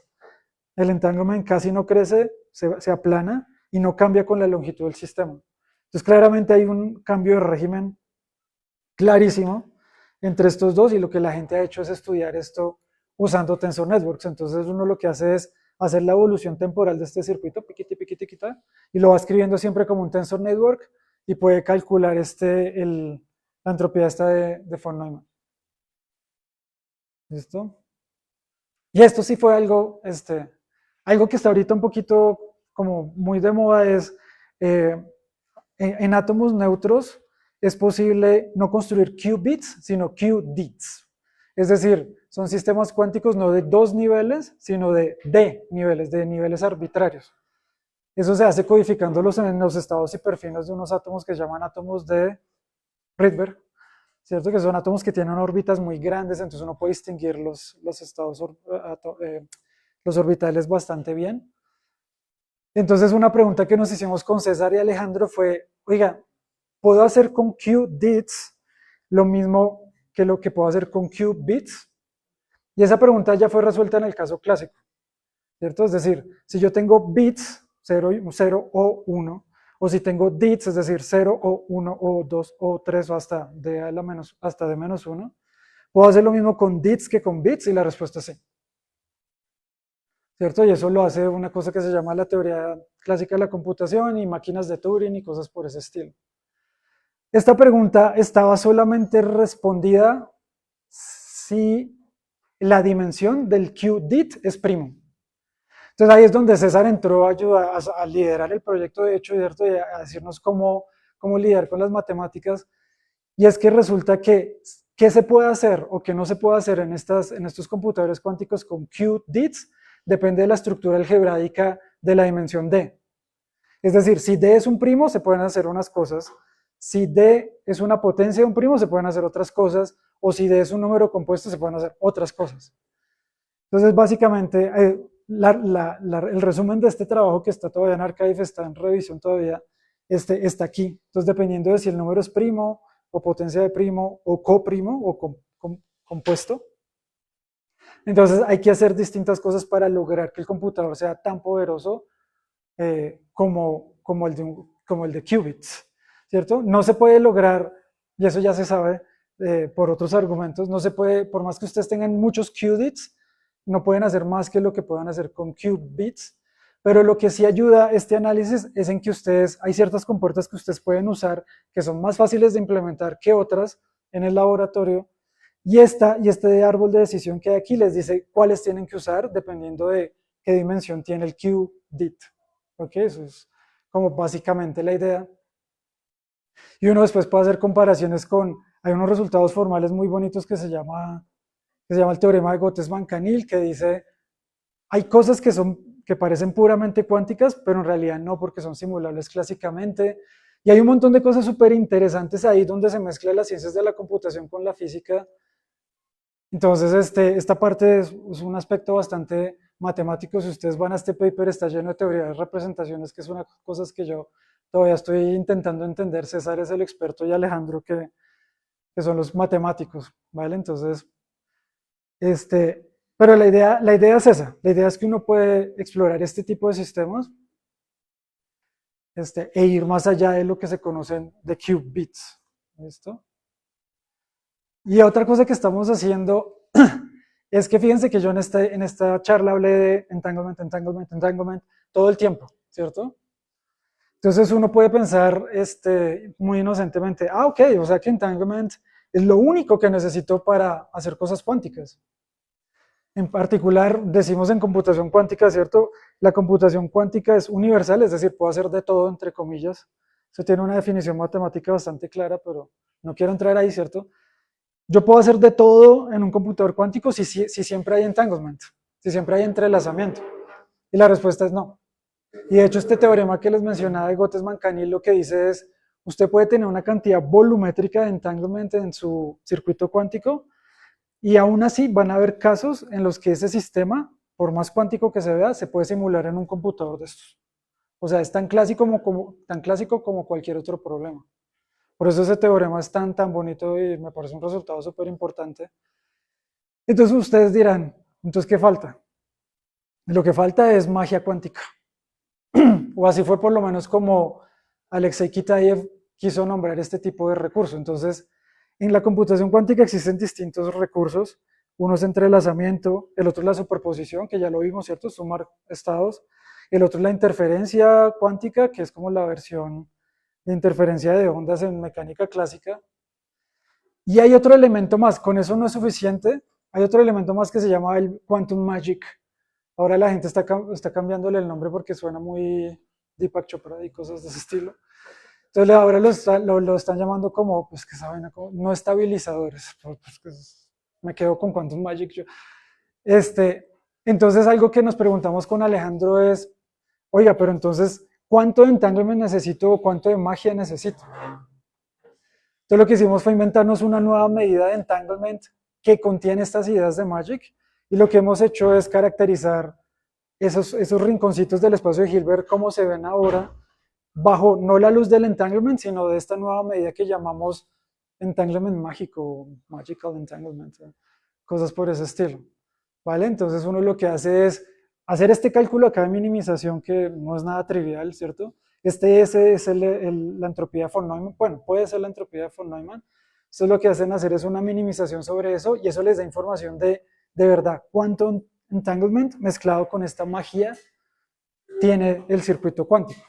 El entanglement casi no crece, se aplana y no cambia con la longitud del sistema. Entonces claramente hay un cambio de régimen clarísimo entre estos dos y lo que la gente ha hecho es estudiar esto usando tensor networks. Entonces uno lo que hace es hacer la evolución temporal de este circuito, piquiti, piquiti, piquita, y lo va escribiendo siempre como un tensor network y puede calcular la entropía esta de von Neumann. ¿Listo? Y esto sí fue algo que está ahorita un poquito como muy de moda, es en átomos neutros es posible no construir qubits, sino qubits. Es decir, son sistemas cuánticos no de 2 niveles, sino de niveles arbitrarios. Eso se hace codificándolos en los estados hiperfinos de unos átomos que se llaman átomos de Rydberg, ¿cierto? Que son átomos que tienen órbitas muy grandes, entonces uno puede distinguir los orbitales bastante bien. Entonces una pregunta que nos hicimos con César y Alejandro fue, oiga, ¿puedo hacer con qubits lo mismo que lo que puedo hacer con qubits? Y esa pregunta ya fue resuelta en el caso clásico, ¿cierto? Es decir, si yo tengo bits, o 0 o 1, o si tengo DITs, es decir, 0 o 1 o 2 o 3 o hasta hasta D menos 1, puedo hacer lo mismo con DITs que con bits y la respuesta es sí. ¿Cierto? Y eso lo hace una cosa que se llama la teoría clásica de la computación y máquinas de Turing y cosas por ese estilo. Esta pregunta estaba solamente respondida si la dimensión del QDIT es primo. Entonces ahí es donde César entró a ayudar a liderar el proyecto, de hecho, ¿cierto? Y a decirnos cómo lidiar con las matemáticas. Y es que resulta que qué se puede hacer o qué no se puede hacer en estos computadores cuánticos con QDITs depende de la estructura algebraica de la dimensión D. Es decir, si D es un primo, se pueden hacer unas cosas. Si D es una potencia de un primo, se pueden hacer otras cosas. O si D es un número compuesto, se pueden hacer otras cosas. Entonces, básicamente, el resumen de este trabajo que está todavía en Archive, está en revisión todavía, está aquí. Entonces, dependiendo de si el número es primo, o potencia de primo, o coprimo, o compuesto, entonces hay que hacer distintas cosas para lograr que el computador sea tan poderoso como el de qubits, ¿cierto? No se puede lograr, y eso ya se sabe por otros argumentos, no se puede, por más que ustedes tengan muchos qubits, no pueden hacer más que lo que puedan hacer con qubits, pero lo que sí ayuda este análisis es en que hay ciertas compuertas que ustedes pueden usar que son más fáciles de implementar que otras en el laboratorio, y este árbol de decisión que hay aquí les dice cuáles tienen que usar dependiendo de qué dimensión tiene el QDIT. ¿Ok? Eso es como básicamente la idea. Y uno después puede hacer comparaciones hay unos resultados formales muy bonitos que se llama el teorema de Gottesman-Canil, que dice, hay cosas que parecen puramente cuánticas, pero en realidad no, porque son simulables clásicamente. Y hay un montón de cosas súper interesantes ahí donde se mezcla las ciencias de la computación con la física. Entonces, esta parte es un aspecto bastante matemático. Si ustedes van a este paper, está lleno de teorías de representaciones, que es una cosas que yo todavía estoy intentando entender. César es el experto y Alejandro, que son los matemáticos, ¿vale? Entonces, pero la idea es esa. La idea es que uno puede explorar este tipo de sistemas e ir más allá de lo que se conocen de qubits. ¿Listo? Y otra cosa que estamos haciendo es que fíjense que yo en esta charla hablé de entanglement todo el tiempo, ¿cierto? Entonces uno puede pensar muy inocentemente, ok, o sea que entanglement es lo único que necesito para hacer cosas cuánticas. En particular, decimos en computación cuántica, ¿cierto? La computación cuántica es universal, es decir, puedo hacer de todo, entre comillas. Eso tiene una definición matemática bastante clara, pero no quiero entrar ahí, ¿cierto? Yo puedo hacer de todo en un computador cuántico si siempre hay entanglement, si siempre hay entrelazamiento. Y la respuesta es no. Y de hecho este teorema que les mencionaba de Gottesman-Canil lo que dice es, usted puede tener una cantidad volumétrica de entanglement en su circuito cuántico y aún así van a haber casos en los que ese sistema, por más cuántico que se vea, se puede simular en un computador de estos. O sea, es tan clásico como cualquier otro problema. Por eso ese teorema es tan bonito y me parece un resultado súper importante. Entonces ustedes dirán, ¿entonces qué falta? Lo que falta es magia cuántica. O así fue por lo menos como Alexei Kitaev quiso nombrar este tipo de recurso. Entonces, en la computación cuántica existen distintos recursos. Uno es entrelazamiento, el otro es la superposición, que ya lo vimos, ¿cierto? Sumar estados. El otro es la interferencia cuántica, que es como la versión de interferencia de ondas en mecánica clásica. Y hay otro elemento más, con eso no es suficiente, hay otro elemento más que se llama el quantum magic. Ahora la gente está cambiándole el nombre porque suena muy Deepak Chopra y cosas de ese estilo. Entonces ahora lo están llamando como, pues que saben, como no estabilizadores. Pues, me quedo con quantum magic yo. Entonces algo que nos preguntamos con Alejandro es, oiga, pero entonces, ¿cuánto de entanglement necesito o cuánto de magia necesito? Entonces lo que hicimos fue inventarnos una nueva medida de entanglement que contiene estas ideas de magic y lo que hemos hecho es caracterizar esos rinconcitos del espacio de Hilbert como se ven ahora bajo no la luz del entanglement sino de esta nueva medida que llamamos entanglement mágico, magical entanglement, cosas por ese estilo, ¿vale? Entonces uno lo que hace es hacer este cálculo acá de minimización, que no es nada trivial, ¿cierto? Este S es la entropía de von Neumann, bueno, puede ser la entropía de von Neumann. Entonces lo que hacen hacer es una minimización sobre eso y eso les da información de verdad cuánto entanglement mezclado con esta magia tiene el circuito cuántico,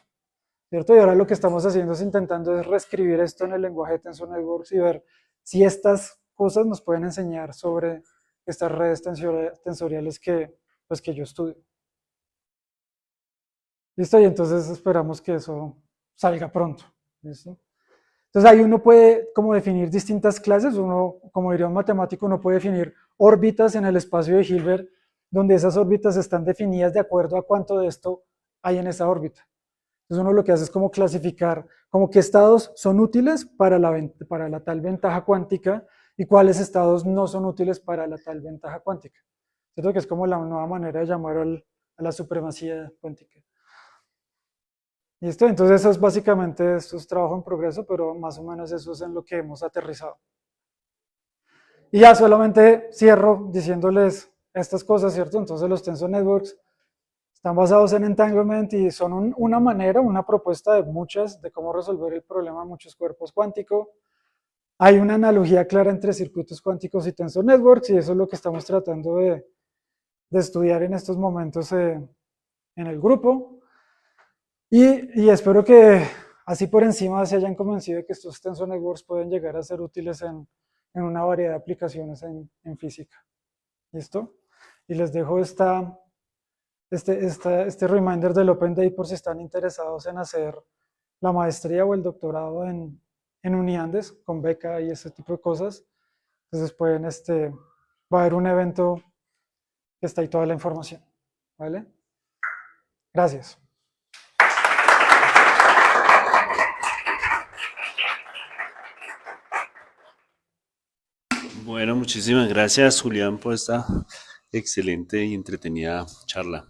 ¿cierto? Y ahora lo que estamos haciendo es intentando es reescribir esto en el lenguaje de Tensor Networks y ver si estas cosas nos pueden enseñar sobre estas redes tensoriales pues, que yo estudio. ¿Listo? Y entonces esperamos que eso salga pronto. ¿Listo? Entonces ahí uno puede como definir distintas clases, uno, como diría un matemático, uno puede definir órbitas en el espacio de Hilbert, donde esas órbitas están definidas de acuerdo a cuánto de esto hay en esa órbita. Entonces uno lo que hace es como clasificar como qué estados son útiles para la tal ventaja cuántica y cuáles estados no son útiles para la tal ventaja cuántica. ¿Cierto? Que es como la nueva manera de llamar a la supremacía cuántica. ¿Listo? Entonces eso es básicamente, esto es trabajo en progreso, pero más o menos eso es en lo que hemos aterrizado. Y ya solamente cierro diciéndoles estas cosas, ¿cierto? Entonces los Tensor Networks están basados en entanglement y son una manera, una propuesta de muchas, de cómo resolver el problema de muchos cuerpos cuánticos. Hay una analogía clara entre circuitos cuánticos y Tensor Networks y eso es lo que estamos tratando de estudiar en estos momentos en el grupo. Y espero que así por encima se hayan convencido de que estos Tensor Networks pueden llegar a ser útiles en una variedad de aplicaciones en física. ¿Listo? Y les dejo este reminder del Open Day por si están interesados en hacer la maestría o el doctorado en Uniandes con beca y ese tipo de cosas. Entonces pueden, va a haber un evento que está ahí toda la información. ¿Vale? Gracias. Bueno, muchísimas gracias, Julián, por esta excelente y entretenida charla.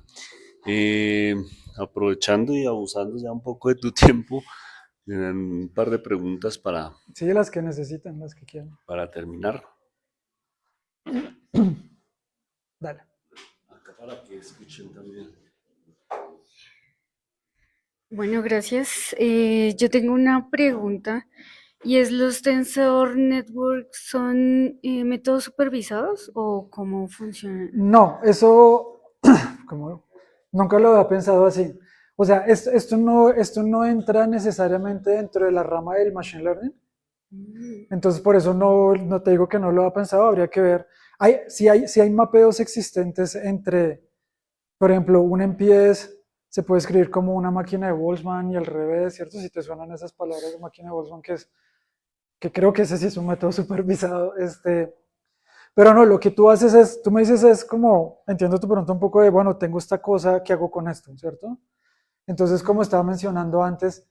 Aprovechando y abusando ya un poco de tu tiempo, un par de preguntas Sí, las que necesiten, las que quieran. para terminar. Dale. Acá para que escuchen también. Bueno, gracias. Yo tengo una pregunta y es, ¿los Tensor Networks son métodos supervisados o cómo funcionan? No, eso como, nunca lo había pensado así. O sea, esto no entra necesariamente dentro de la rama del Machine Learning. Entonces, por eso no te digo que no lo había pensado, habría que ver. Si hay mapeos existentes entre, por ejemplo, un MPS se puede escribir como una máquina de Boltzmann y al revés, ¿cierto? Si te suenan esas palabras de máquina de Boltzmann, que creo que ese sí es un método supervisado, pero no, lo que tú haces es, tú me dices es como, entiendo tu pregunta un poco de, bueno, tengo esta cosa, ¿qué hago con esto? ¿Cierto? Entonces, como estaba mencionando antes,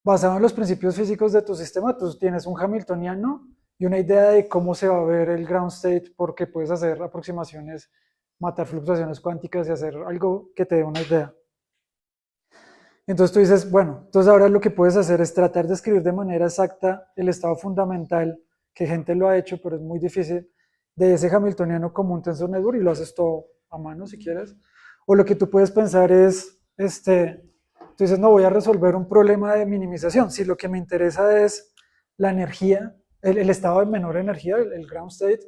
basado en los principios físicos de tu sistema, tú tienes un hamiltoniano y una idea de cómo se va a ver el ground state, porque puedes hacer aproximaciones, matar fluctuaciones cuánticas y hacer algo que te dé una idea. Entonces tú dices, bueno, entonces ahora lo que puedes hacer es tratar de escribir de manera exacta el estado fundamental, que gente lo ha hecho, pero es muy difícil, de ese hamiltoniano como un tensor network y lo haces todo a mano si quieres. O lo que tú puedes pensar es, tú dices, no, voy a resolver un problema de minimización. Si lo que me interesa es la energía, el estado de menor energía, el ground state,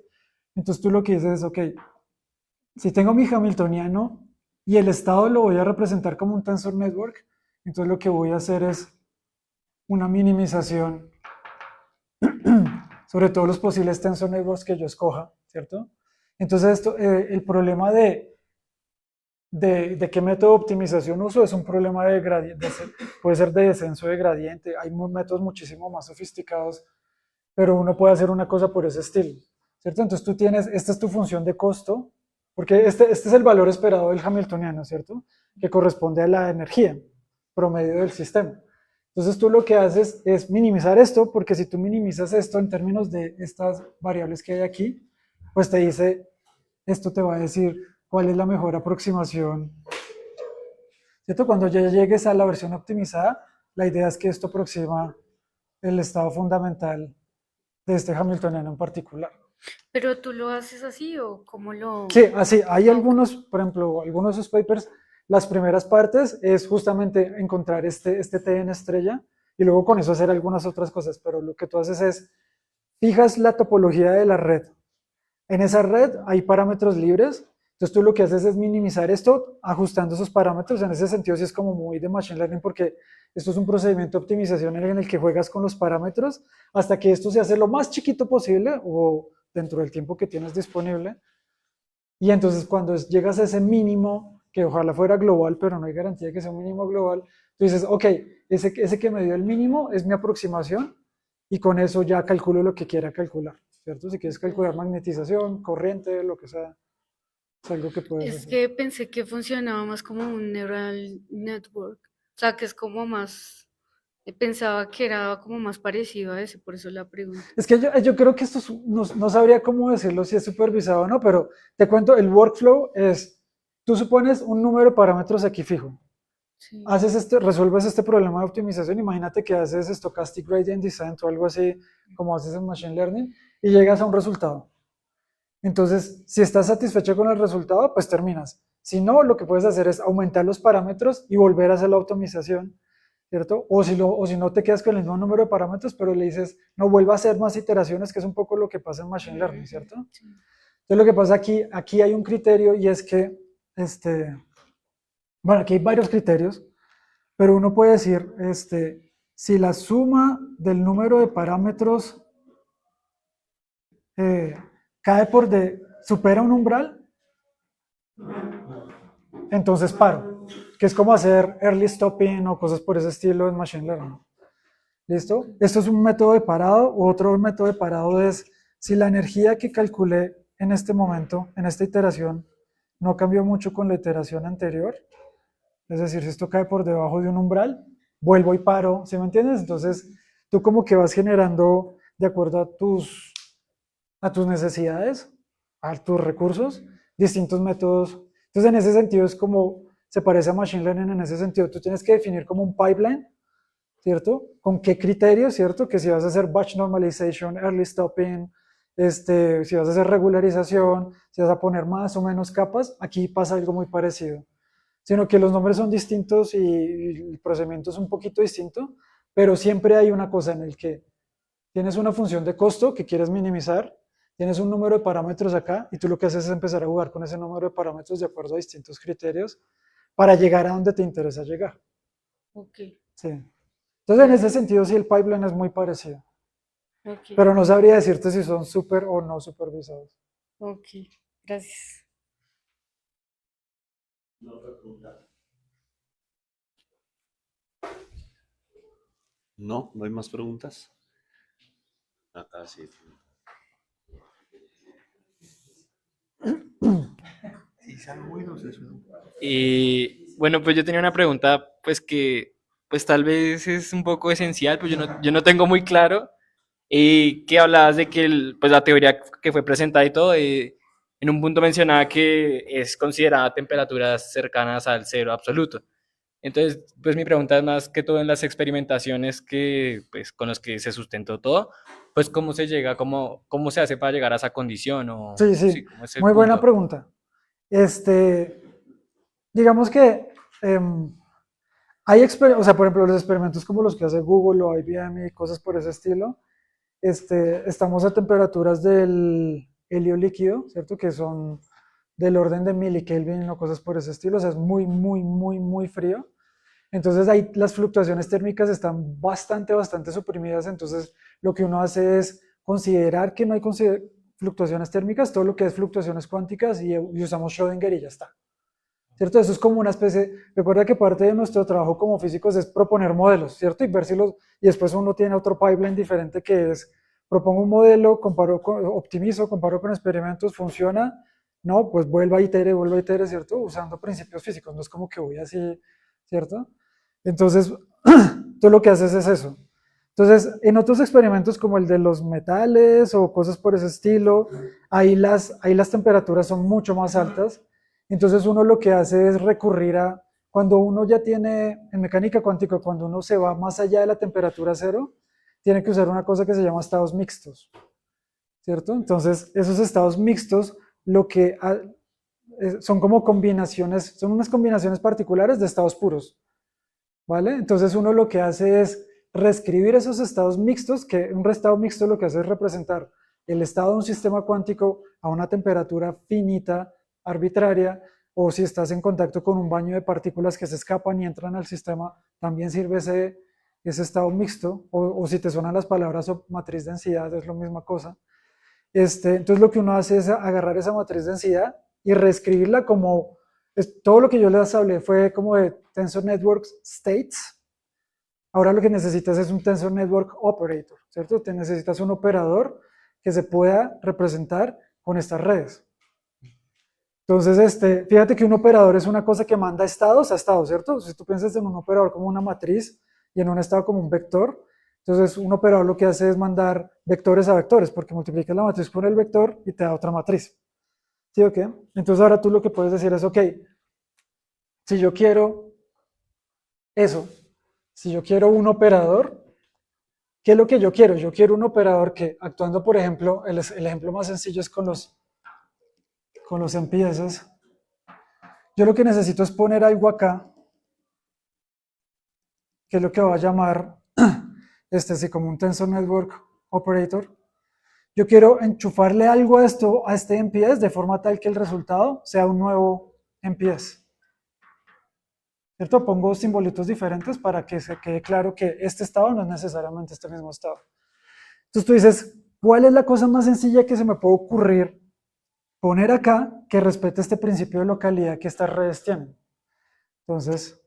entonces tú lo que dices es, ok, si tengo mi hamiltoniano y el estado lo voy a representar como un tensor network, entonces lo que voy a hacer es una minimización sobre todos los posibles tensor networks que yo escoja, ¿cierto? Entonces el problema de qué método de optimización uso es un problema puede ser de descenso de gradiente, hay métodos muchísimo más sofisticados, pero uno puede hacer una cosa por ese estilo, ¿cierto? Entonces tú tienes, esta es tu función de costo, porque este es el valor esperado del hamiltoniano, ¿cierto? Que corresponde a la energía promedio del sistema. Entonces tú lo que haces es minimizar esto, porque si tú minimizas esto en términos de estas variables que hay aquí, pues te dice, esto te va a decir cuál es la mejor aproximación. ¿Cierto? Cuando ya llegues a la versión optimizada, la idea es que esto aproxima el estado fundamental de este hamiltoniano en particular. ¿Pero tú lo haces así o cómo lo...? Sí, así, hay Ah, ok. algunos, por ejemplo, algunos de esos papers, las primeras partes es justamente encontrar este T en estrella y luego con eso hacer algunas otras cosas, pero lo que tú haces es, fijas la topología de la red. En esa red hay parámetros libres, entonces tú lo que haces es minimizar esto ajustando esos parámetros. En ese sentido sí es como muy de machine learning porque esto es un procedimiento de optimización en el que juegas con los parámetros hasta que esto se hace lo más chiquito posible o dentro del tiempo que tienes disponible. Y entonces cuando llegas a ese mínimo, que ojalá fuera global, pero no hay garantía de que sea un mínimo global, tú dices, ok, ese que me dio el mínimo es mi aproximación y con eso ya calculo lo que quiera calcular, ¿cierto? Si quieres calcular magnetización, corriente, lo que sea, es algo que puedes Es hacer. que pensé que funcionaba más como un neural network. O sea, que es como más... Pensaba que era como más parecido a ese, por eso la pregunta. Es que yo creo que esto no sabría cómo decirlo si es supervisado o no, pero te cuento, el workflow es, tú supones un número de parámetros aquí fijo, Sí. haces resuelves este problema de optimización, imagínate que haces Stochastic Gradient Descent o algo así como haces en Machine Learning y llegas a un resultado. Entonces, si estás satisfecho con el resultado, pues terminas. Si no, lo que puedes hacer es aumentar los parámetros y volver a hacer la optimización, ¿cierto? O si no, te quedas con el mismo número de parámetros, pero le dices, no vuelva a hacer más iteraciones, que es un poco lo que pasa en Machine Learning, ¿cierto? Sí. Entonces, lo que pasa aquí hay un criterio y es que, bueno, aquí hay varios criterios, pero uno puede decir, si la suma del número de parámetros eh, cae supera un umbral, entonces paro, que es como hacer early stopping o cosas por ese estilo en Machine Learning. ¿Listo? Esto es un método de parado. Otro método de parado es si la energía que calculé en este momento, en esta iteración, no cambió mucho con la iteración anterior, es decir, si esto cae por debajo de un umbral, vuelvo y paro, ¿sí me entiendes? Entonces, tú como que vas generando de acuerdo a tus necesidades, a tus recursos, distintos métodos. Entonces, en ese sentido es como se parece a Machine Learning en ese sentido. Tú tienes que definir como un pipeline, ¿cierto? ¿Con qué criterios, cierto? Que si vas a hacer batch normalization, early stopping, si vas a hacer regularización, si vas a poner más o menos capas, aquí pasa algo muy parecido. Sino que los nombres son distintos y el procedimiento es un poquito distinto, pero siempre hay una cosa en el que tienes una función de costo que quieres minimizar, tienes un número de parámetros acá y tú lo que haces es empezar a jugar con ese número de parámetros de acuerdo a distintos criterios para llegar a donde te interesa llegar. Ok, Sí. Entonces, en ese gracias. sentido, sí, el pipeline es muy parecido, Ok, pero no sabría decirte si son súper o no supervisados. ok, gracias. No, no hay más preguntas. Acá sí. Sí, sean buenos eso. Y bueno, pues yo tenía una pregunta, pues que pues tal vez es un poco esencial, pues yo no tengo muy claro, que hablabas de que pues la teoría que fue presentada y todo, en un punto mencionaba que es considerada temperaturas cercanas al cero absoluto. Entonces, pues mi pregunta es más que todo en las experimentaciones que, pues, con los que se sustentó todo, pues cómo se llega, cómo se hace para llegar a esa condición o Sí, sí, sí, cómo es el muy buena punto. pregunta. Este, digamos que o sea, por ejemplo, los experimentos como los que hace Google o IBM y cosas por ese estilo, estamos a temperaturas del helio líquido, ¿cierto? Que son del orden de milikelvin o cosas por ese estilo, o sea, es muy, muy, muy, muy frío. Entonces ahí las fluctuaciones térmicas están bastante suprimidas, entonces lo que uno hace es considerar que no hay fluctuaciones térmicas, todo lo que es fluctuaciones cuánticas y usamos Schrödinger y ya está. ¿Cierto? Eso es como una especie, recuerda que parte de nuestro trabajo como físicos es proponer modelos, ¿cierto? Y ver si y después uno tiene otro pipeline diferente que es, propongo un modelo, optimizo, comparo con experimentos, funciona, no, pues vuelva a itere, ¿cierto? Usando principios físicos, no es como que voy así, ¿cierto? Entonces, tú lo que haces es eso. Entonces, en otros experimentos como el de los metales o cosas por ese estilo, ahí las temperaturas son mucho más altas. Entonces, uno lo que hace es recurrir cuando uno ya tiene, en mecánica cuántica, cuando uno se va más allá de la temperatura cero, tiene que usar una cosa que se llama estados mixtos. ¿cierto? Entonces, esos estados mixtos lo que son como combinaciones, son unas combinaciones particulares de estados puros, ¿vale? Entonces uno lo que hace es reescribir esos estados mixtos, que un estado mixto lo que hace es representar el estado de un sistema cuántico a una temperatura finita, arbitraria, o si estás en contacto con un baño de partículas que se escapan y entran al sistema, también sirve ese estado mixto, o si te suenan las palabras matriz densidad, es la misma cosa. Entonces lo que uno hace es agarrar esa matriz densidad y reescribirla como, todo lo que yo les hablé fue como de Tensor Networks States. Ahora lo que necesitas es un Tensor Network Operator, ¿cierto? Te necesitas un operador que se pueda representar con estas redes. Entonces, fíjate que un operador es una cosa que manda estados a estados, ¿cierto? Si tú piensas en un operador como una matriz y en un estado como un vector, entonces un operador lo que hace es mandar vectores a vectores, porque multiplicas la matriz por el vector y te da otra matriz. ¿Sí o qué? Entonces ahora tú lo que puedes decir es, ok, si yo quiero eso, si yo quiero un operador, ¿qué es lo que yo quiero? Yo quiero un operador que, actuando, por ejemplo, el ejemplo más sencillo es con los MPS. Yo lo que necesito es poner algo acá, que es lo que va a llamar, sí, como un Tensor Network Operator. Yo quiero enchufarle algo a esto, a este MPS, de forma tal que el resultado sea un nuevo MPS. ¿Cierto? Pongo simbolitos diferentes para que se quede claro que este estado no es necesariamente este mismo estado. Entonces tú dices, ¿cuál es la cosa más sencilla que se me puede ocurrir poner acá que respete este principio de localidad que estas redes tienen? Entonces,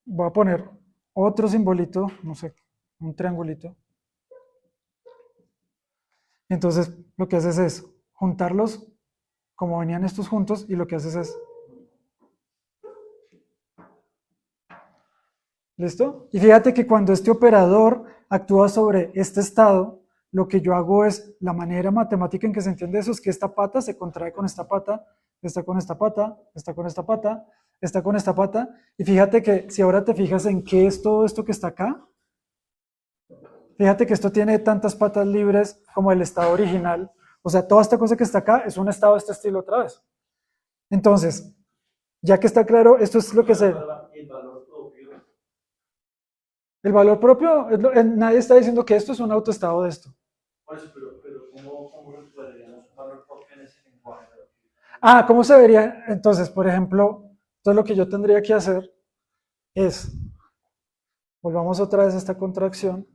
voy a poner otro simbolito, no sé, un triangulito. Entonces, lo que haces es juntarlos como venían estos juntos y lo que haces es... ¿Listo? Y fíjate que cuando este operador actúa sobre este estado, lo que yo hago es, la manera matemática en que se entiende eso es que esta pata se contrae con esta pata, está con esta pata, está con esta pata, está con esta pata, y fíjate que si ahora te fijas en qué es todo esto que está acá, fíjate que esto tiene tantas patas libres como el estado original, o sea, toda esta cosa que está acá es un estado de este estilo otra vez. Entonces, ya que está claro, esto es lo que se... El valor propio, nadie está diciendo que esto es un autoestado de esto. Por eso, pero ¿cómo recuperaríamos un valor propio en ese lenguaje? Ah, ¿cómo se vería? Entonces, por ejemplo, entonces lo que yo tendría que hacer es, volvamos otra vez a esta contracción,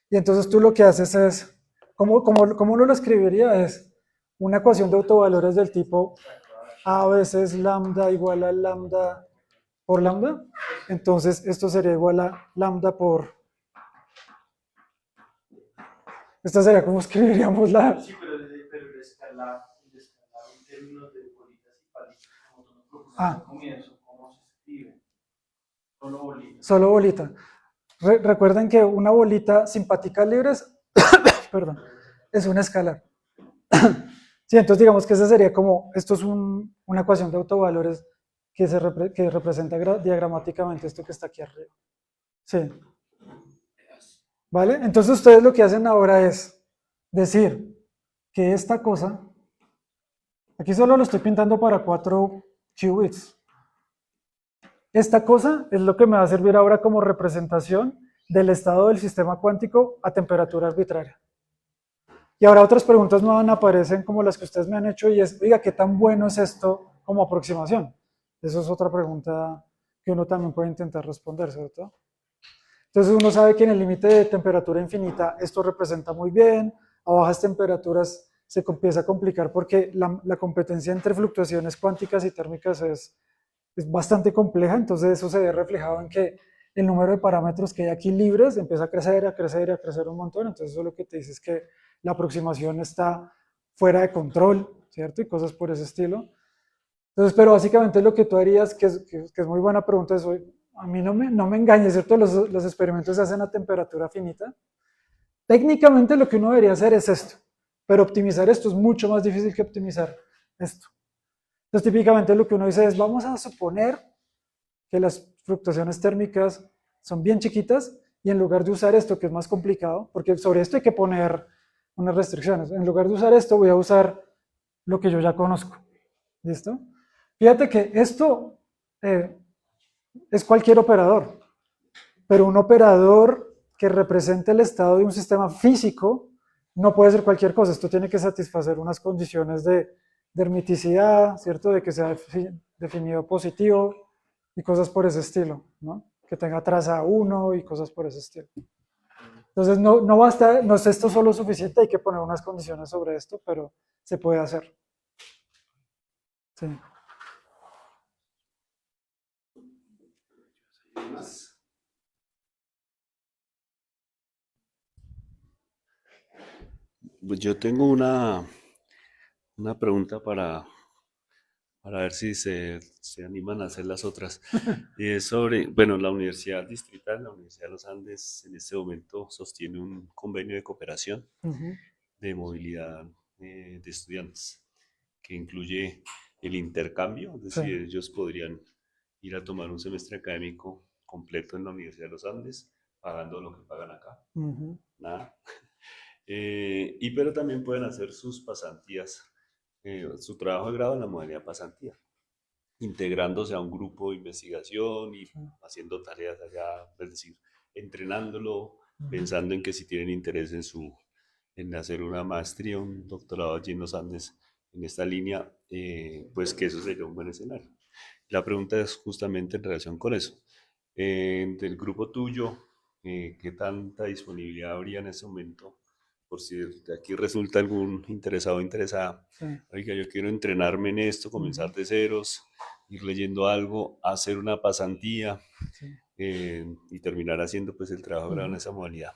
y entonces tú lo que haces es, ¿cómo uno lo escribiría? Es una ecuación de autovalores del tipo A veces lambda igual a lambda por lambda. Entonces esto sería igual a lambda por... Esta sería como escribiríamos la... Sí, pero el escalar en términos de bolitas y palitos, como tú nos propusiste al comienzo, ¿cómo se escribe? Solo bolitas. Solo bolita. Recuerden que una bolita sin paticas libres, perdón, es un escalar. Sí, entonces digamos que ese sería como, esto es una ecuación de autovalores que representa diagramáticamente esto que está aquí arriba. Sí. ¿Vale? Entonces ustedes lo que hacen ahora es decir que esta cosa, aquí solo lo estoy pintando para 4 qubits. Esta cosa es lo que me va a servir ahora como representación del estado del sistema cuántico a temperatura arbitraria. Y ahora otras preguntas nuevas aparecen como las que ustedes me han hecho y es, oiga, ¿qué tan bueno es esto como aproximación? Eso es otra pregunta que uno también puede intentar responder, ¿cierto? Entonces uno sabe que en el límite de temperatura infinita esto representa muy bien, a bajas temperaturas se empieza a complicar porque la competencia entre fluctuaciones cuánticas y térmicas es bastante compleja, entonces eso se ve reflejado en que el número de parámetros que hay aquí libres empieza a crecer, a crecer, a crecer un montón, entonces eso lo que te dice es que la aproximación está fuera de control, ¿cierto? Y cosas por ese estilo. Entonces, pero básicamente lo que tú harías, que es muy buena pregunta, es, a mí no me engañes, ¿cierto? Los experimentos se hacen a temperatura finita. Técnicamente lo que uno debería hacer es esto, pero optimizar esto es mucho más difícil que optimizar esto. Entonces, típicamente lo que uno dice es, vamos a suponer que las fluctuaciones térmicas son bien chiquitas y en lugar de usar esto, que es más complicado, porque sobre esto hay que poner unas restricciones. En lugar de usar esto, voy a usar lo que yo ya conozco. ¿Listo? Fíjate que esto es cualquier operador, pero un operador que represente el estado de un sistema físico no puede ser cualquier cosa. Esto tiene que satisfacer unas condiciones de hermiticidad, ¿cierto? De que sea definido positivo y cosas por ese estilo, ¿no? Que tenga traza 1 y cosas por ese estilo. Entonces no basta, no es esto solo suficiente, hay que poner unas condiciones sobre esto, pero se puede hacer. Sí. Pues yo tengo una pregunta para ver si se animan a hacer las otras. Y es sobre, bueno, la Universidad Distrital, la Universidad de los Andes, en este momento sostiene un convenio de cooperación de movilidad de estudiantes, que incluye el intercambio, es Sí. decir, ellos podrían ir a tomar un semestre académico completo en la Universidad de los Andes, pagando lo que pagan acá, nada. Pero también pueden hacer sus pasantías, su trabajo de grado en la modalidad pasantía, integrándose a un grupo de investigación y haciendo tareas allá, es decir, entrenándolo, pensando en que si tienen interés en hacer una maestría, un doctorado allí en los Andes, en esta línea, pues que eso sería un buen escenario. La pregunta es justamente en relación con eso. Del grupo tuyo, ¿qué tanta disponibilidad habría en ese momento? Por si de aquí resulta algún interesado o interesada. Sí. Oiga, yo quiero entrenarme en esto, comenzar de ceros, ir leyendo algo, hacer una pasantía y terminar haciendo pues el trabajo de grado en esa modalidad.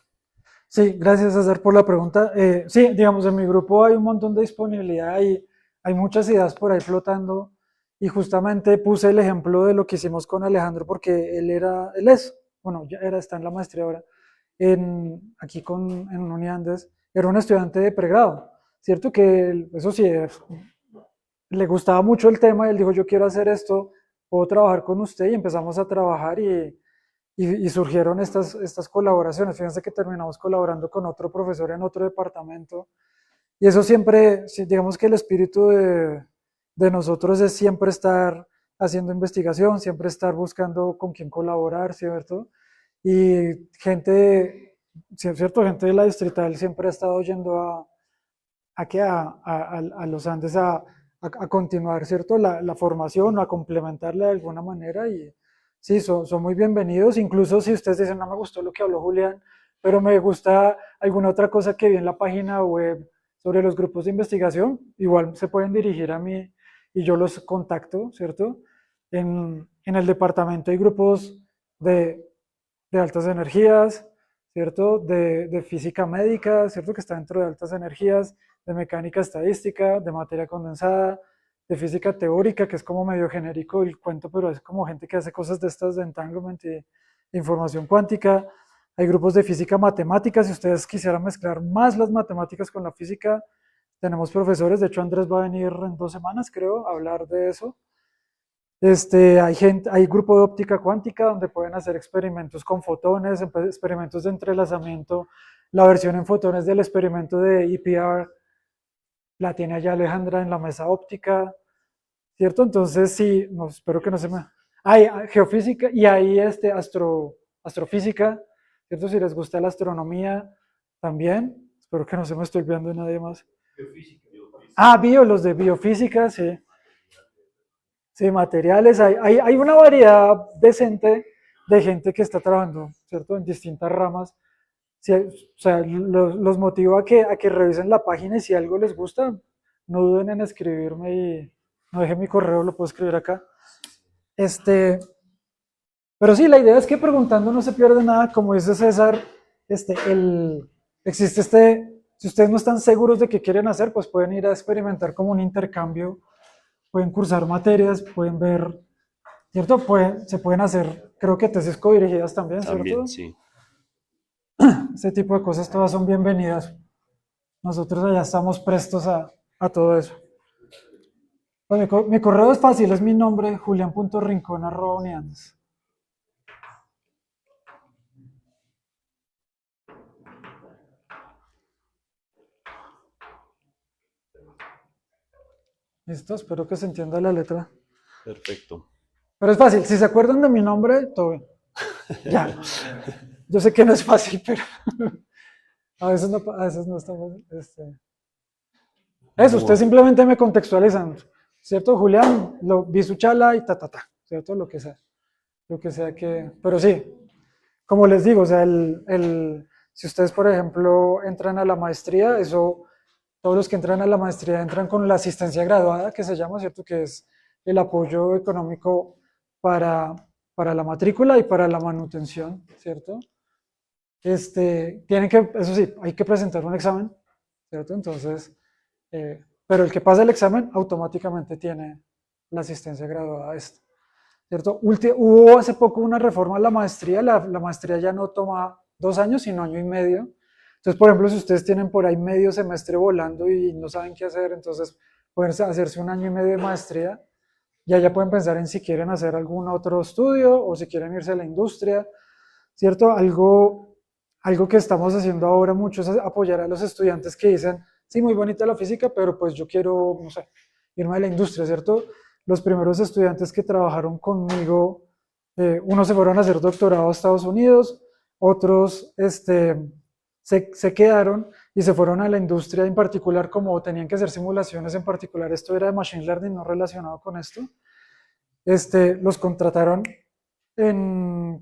Sí, gracias César por la pregunta. Sí, digamos, en mi grupo hay un montón de disponibilidad y hay muchas ideas por ahí flotando y justamente puse el ejemplo de lo que hicimos con Alejandro porque bueno, está en la maestría ahora, aquí en Uniandes, era un estudiante de pregrado, ¿cierto? Que eso sí, le gustaba mucho el tema y él dijo, yo quiero hacer esto, puedo trabajar con usted y empezamos a trabajar y surgieron estas colaboraciones. Fíjense que terminamos colaborando con otro profesor en otro departamento. Y eso siempre, digamos que el espíritu de nosotros es siempre estar haciendo investigación, siempre estar buscando con quién colaborar, ¿cierto? Y ¿cierto? Gente de la distrital siempre ha estado yendo a los Andes a continuar, ¿cierto? La formación o a complementarla de alguna manera y sí, son muy bienvenidos, incluso si ustedes dicen, no me gustó lo que habló Julián, pero me gusta alguna otra cosa que vi en la página web sobre los grupos de investigación, igual se pueden dirigir a mí y yo los contacto, ¿cierto? En el departamento hay grupos de, de altas energías, ¿cierto? De física médica, ¿cierto? Que está dentro de altas energías, de mecánica estadística, de materia condensada, de física teórica, que es como medio genérico el cuento, pero es como gente que hace cosas de estas de entanglement y información cuántica. Hay grupos de física matemática, si ustedes quisieran mezclar más las matemáticas con la física, tenemos profesores, de hecho Andrés va a venir en 2 semanas, creo, a hablar de eso. Hay grupo de óptica cuántica donde pueden hacer experimentos con fotones, experimentos de entrelazamiento. La versión en fotones del experimento de EPR la tiene allá Alejandra en la mesa óptica, ¿cierto? Entonces sí, no, espero que no se me... Hay geofísica y hay astrofísica, ¿cierto? Si les gusta la astronomía también, espero que no se me estoy olvidando de nadie más. Los de biofísica, sí. Sí, materiales, hay una variedad decente de gente que está trabajando, ¿cierto? En distintas ramas. Sí, o sea, los motivo a que revisen la página y si algo les gusta, no duden en escribirme y no dejen mi correo, lo puedo escribir acá. Pero sí, la idea es que preguntando no se pierde nada, como dice César, si ustedes no están seguros de qué quieren hacer, pues pueden ir a experimentar como un intercambio, pueden cursar materias, pueden ver, ¿cierto? Se pueden hacer, creo que tesis codirigidas también, ¿cierto? También, sí. Ese tipo de cosas todas son bienvenidas. Nosotros allá estamos prestos a todo eso. Pues mi correo es fácil, es mi nombre, julian.rincon@uniandes. Listo, espero que se entienda la letra. Perfecto. Pero es fácil, si se acuerdan de mi nombre, todo bien. Ya. Yo sé que no es fácil, pero a veces no estamos. Eso, ustedes simplemente me contextualizan, ¿cierto? Julián, vi su chala y ¿cierto? Lo que sea que. Pero sí, como les digo, o sea, si ustedes, por ejemplo, entran a la maestría, todos los que entran a la maestría entran con la asistencia graduada, que se llama, ¿cierto? Que es el apoyo económico para, para la matrícula y para la manutención, ¿cierto? Tienen que, eso sí, hay que presentar un examen, ¿cierto? Entonces, pero el que pasa el examen automáticamente tiene la asistencia graduada esta, ¿cierto? Hubo hace poco una reforma a la maestría, la maestría ya no toma 2 años, sino año y medio. Entonces, por ejemplo, si ustedes tienen por ahí medio semestre volando y no saben qué hacer, entonces pueden hacerse un año y medio de maestría, y allá pueden pensar en si quieren hacer algún otro estudio o si quieren irse a la industria, ¿cierto? Algo que estamos haciendo ahora mucho es apoyar a los estudiantes que dicen, sí, muy bonita la física, pero pues yo quiero, no sé, irme a la industria, ¿cierto? Los primeros estudiantes que trabajaron conmigo, unos se fueron a hacer doctorado a Estados Unidos, otros se quedaron y se fueron a la industria en particular, como tenían que hacer simulaciones en particular, esto era de Machine Learning, no relacionado con esto, los contrataron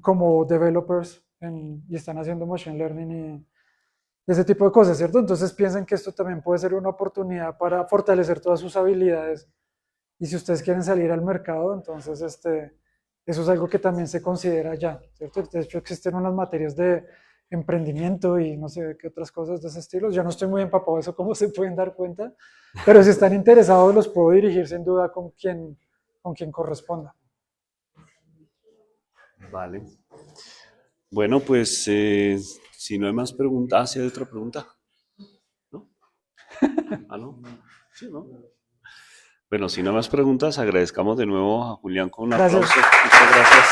como developers y están haciendo Machine Learning y ese tipo de cosas, ¿cierto? Entonces piensen que esto también puede ser una oportunidad para fortalecer todas sus habilidades y si ustedes quieren salir al mercado, entonces eso es algo que también se considera ya, ¿cierto? De hecho existen unas materias de emprendimiento y no sé qué otras cosas de ese estilo. Yo no estoy muy empapado de eso, como se pueden dar cuenta, pero si están interesados los puedo dirigir sin duda con quien corresponda. Vale. Bueno, pues si no hay más preguntas, ¿sí hay otra pregunta? ¿No? Ah, no. Sí, ¿no? Bueno, si no hay más preguntas, agradezcamos de nuevo a Julián con un Gracias. aplauso. Muchas gracias.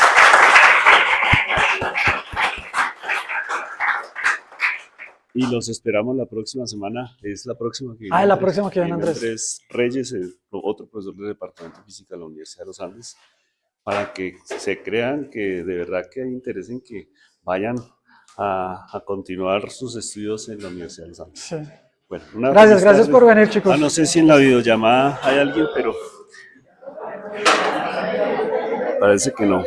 Y los esperamos la próxima semana. Es la próxima que viene. La Andrés. próxima que viene Viene Andrés. Reyes, otro profesor del Departamento de Física de la Universidad de los Andes, para que se crean que de verdad que hay interés en que vayan a continuar sus estudios en la Universidad de los Andes. Sí. Bueno, Gracias por venir, chicos. No sé si en la videollamada hay alguien, pero parece que no.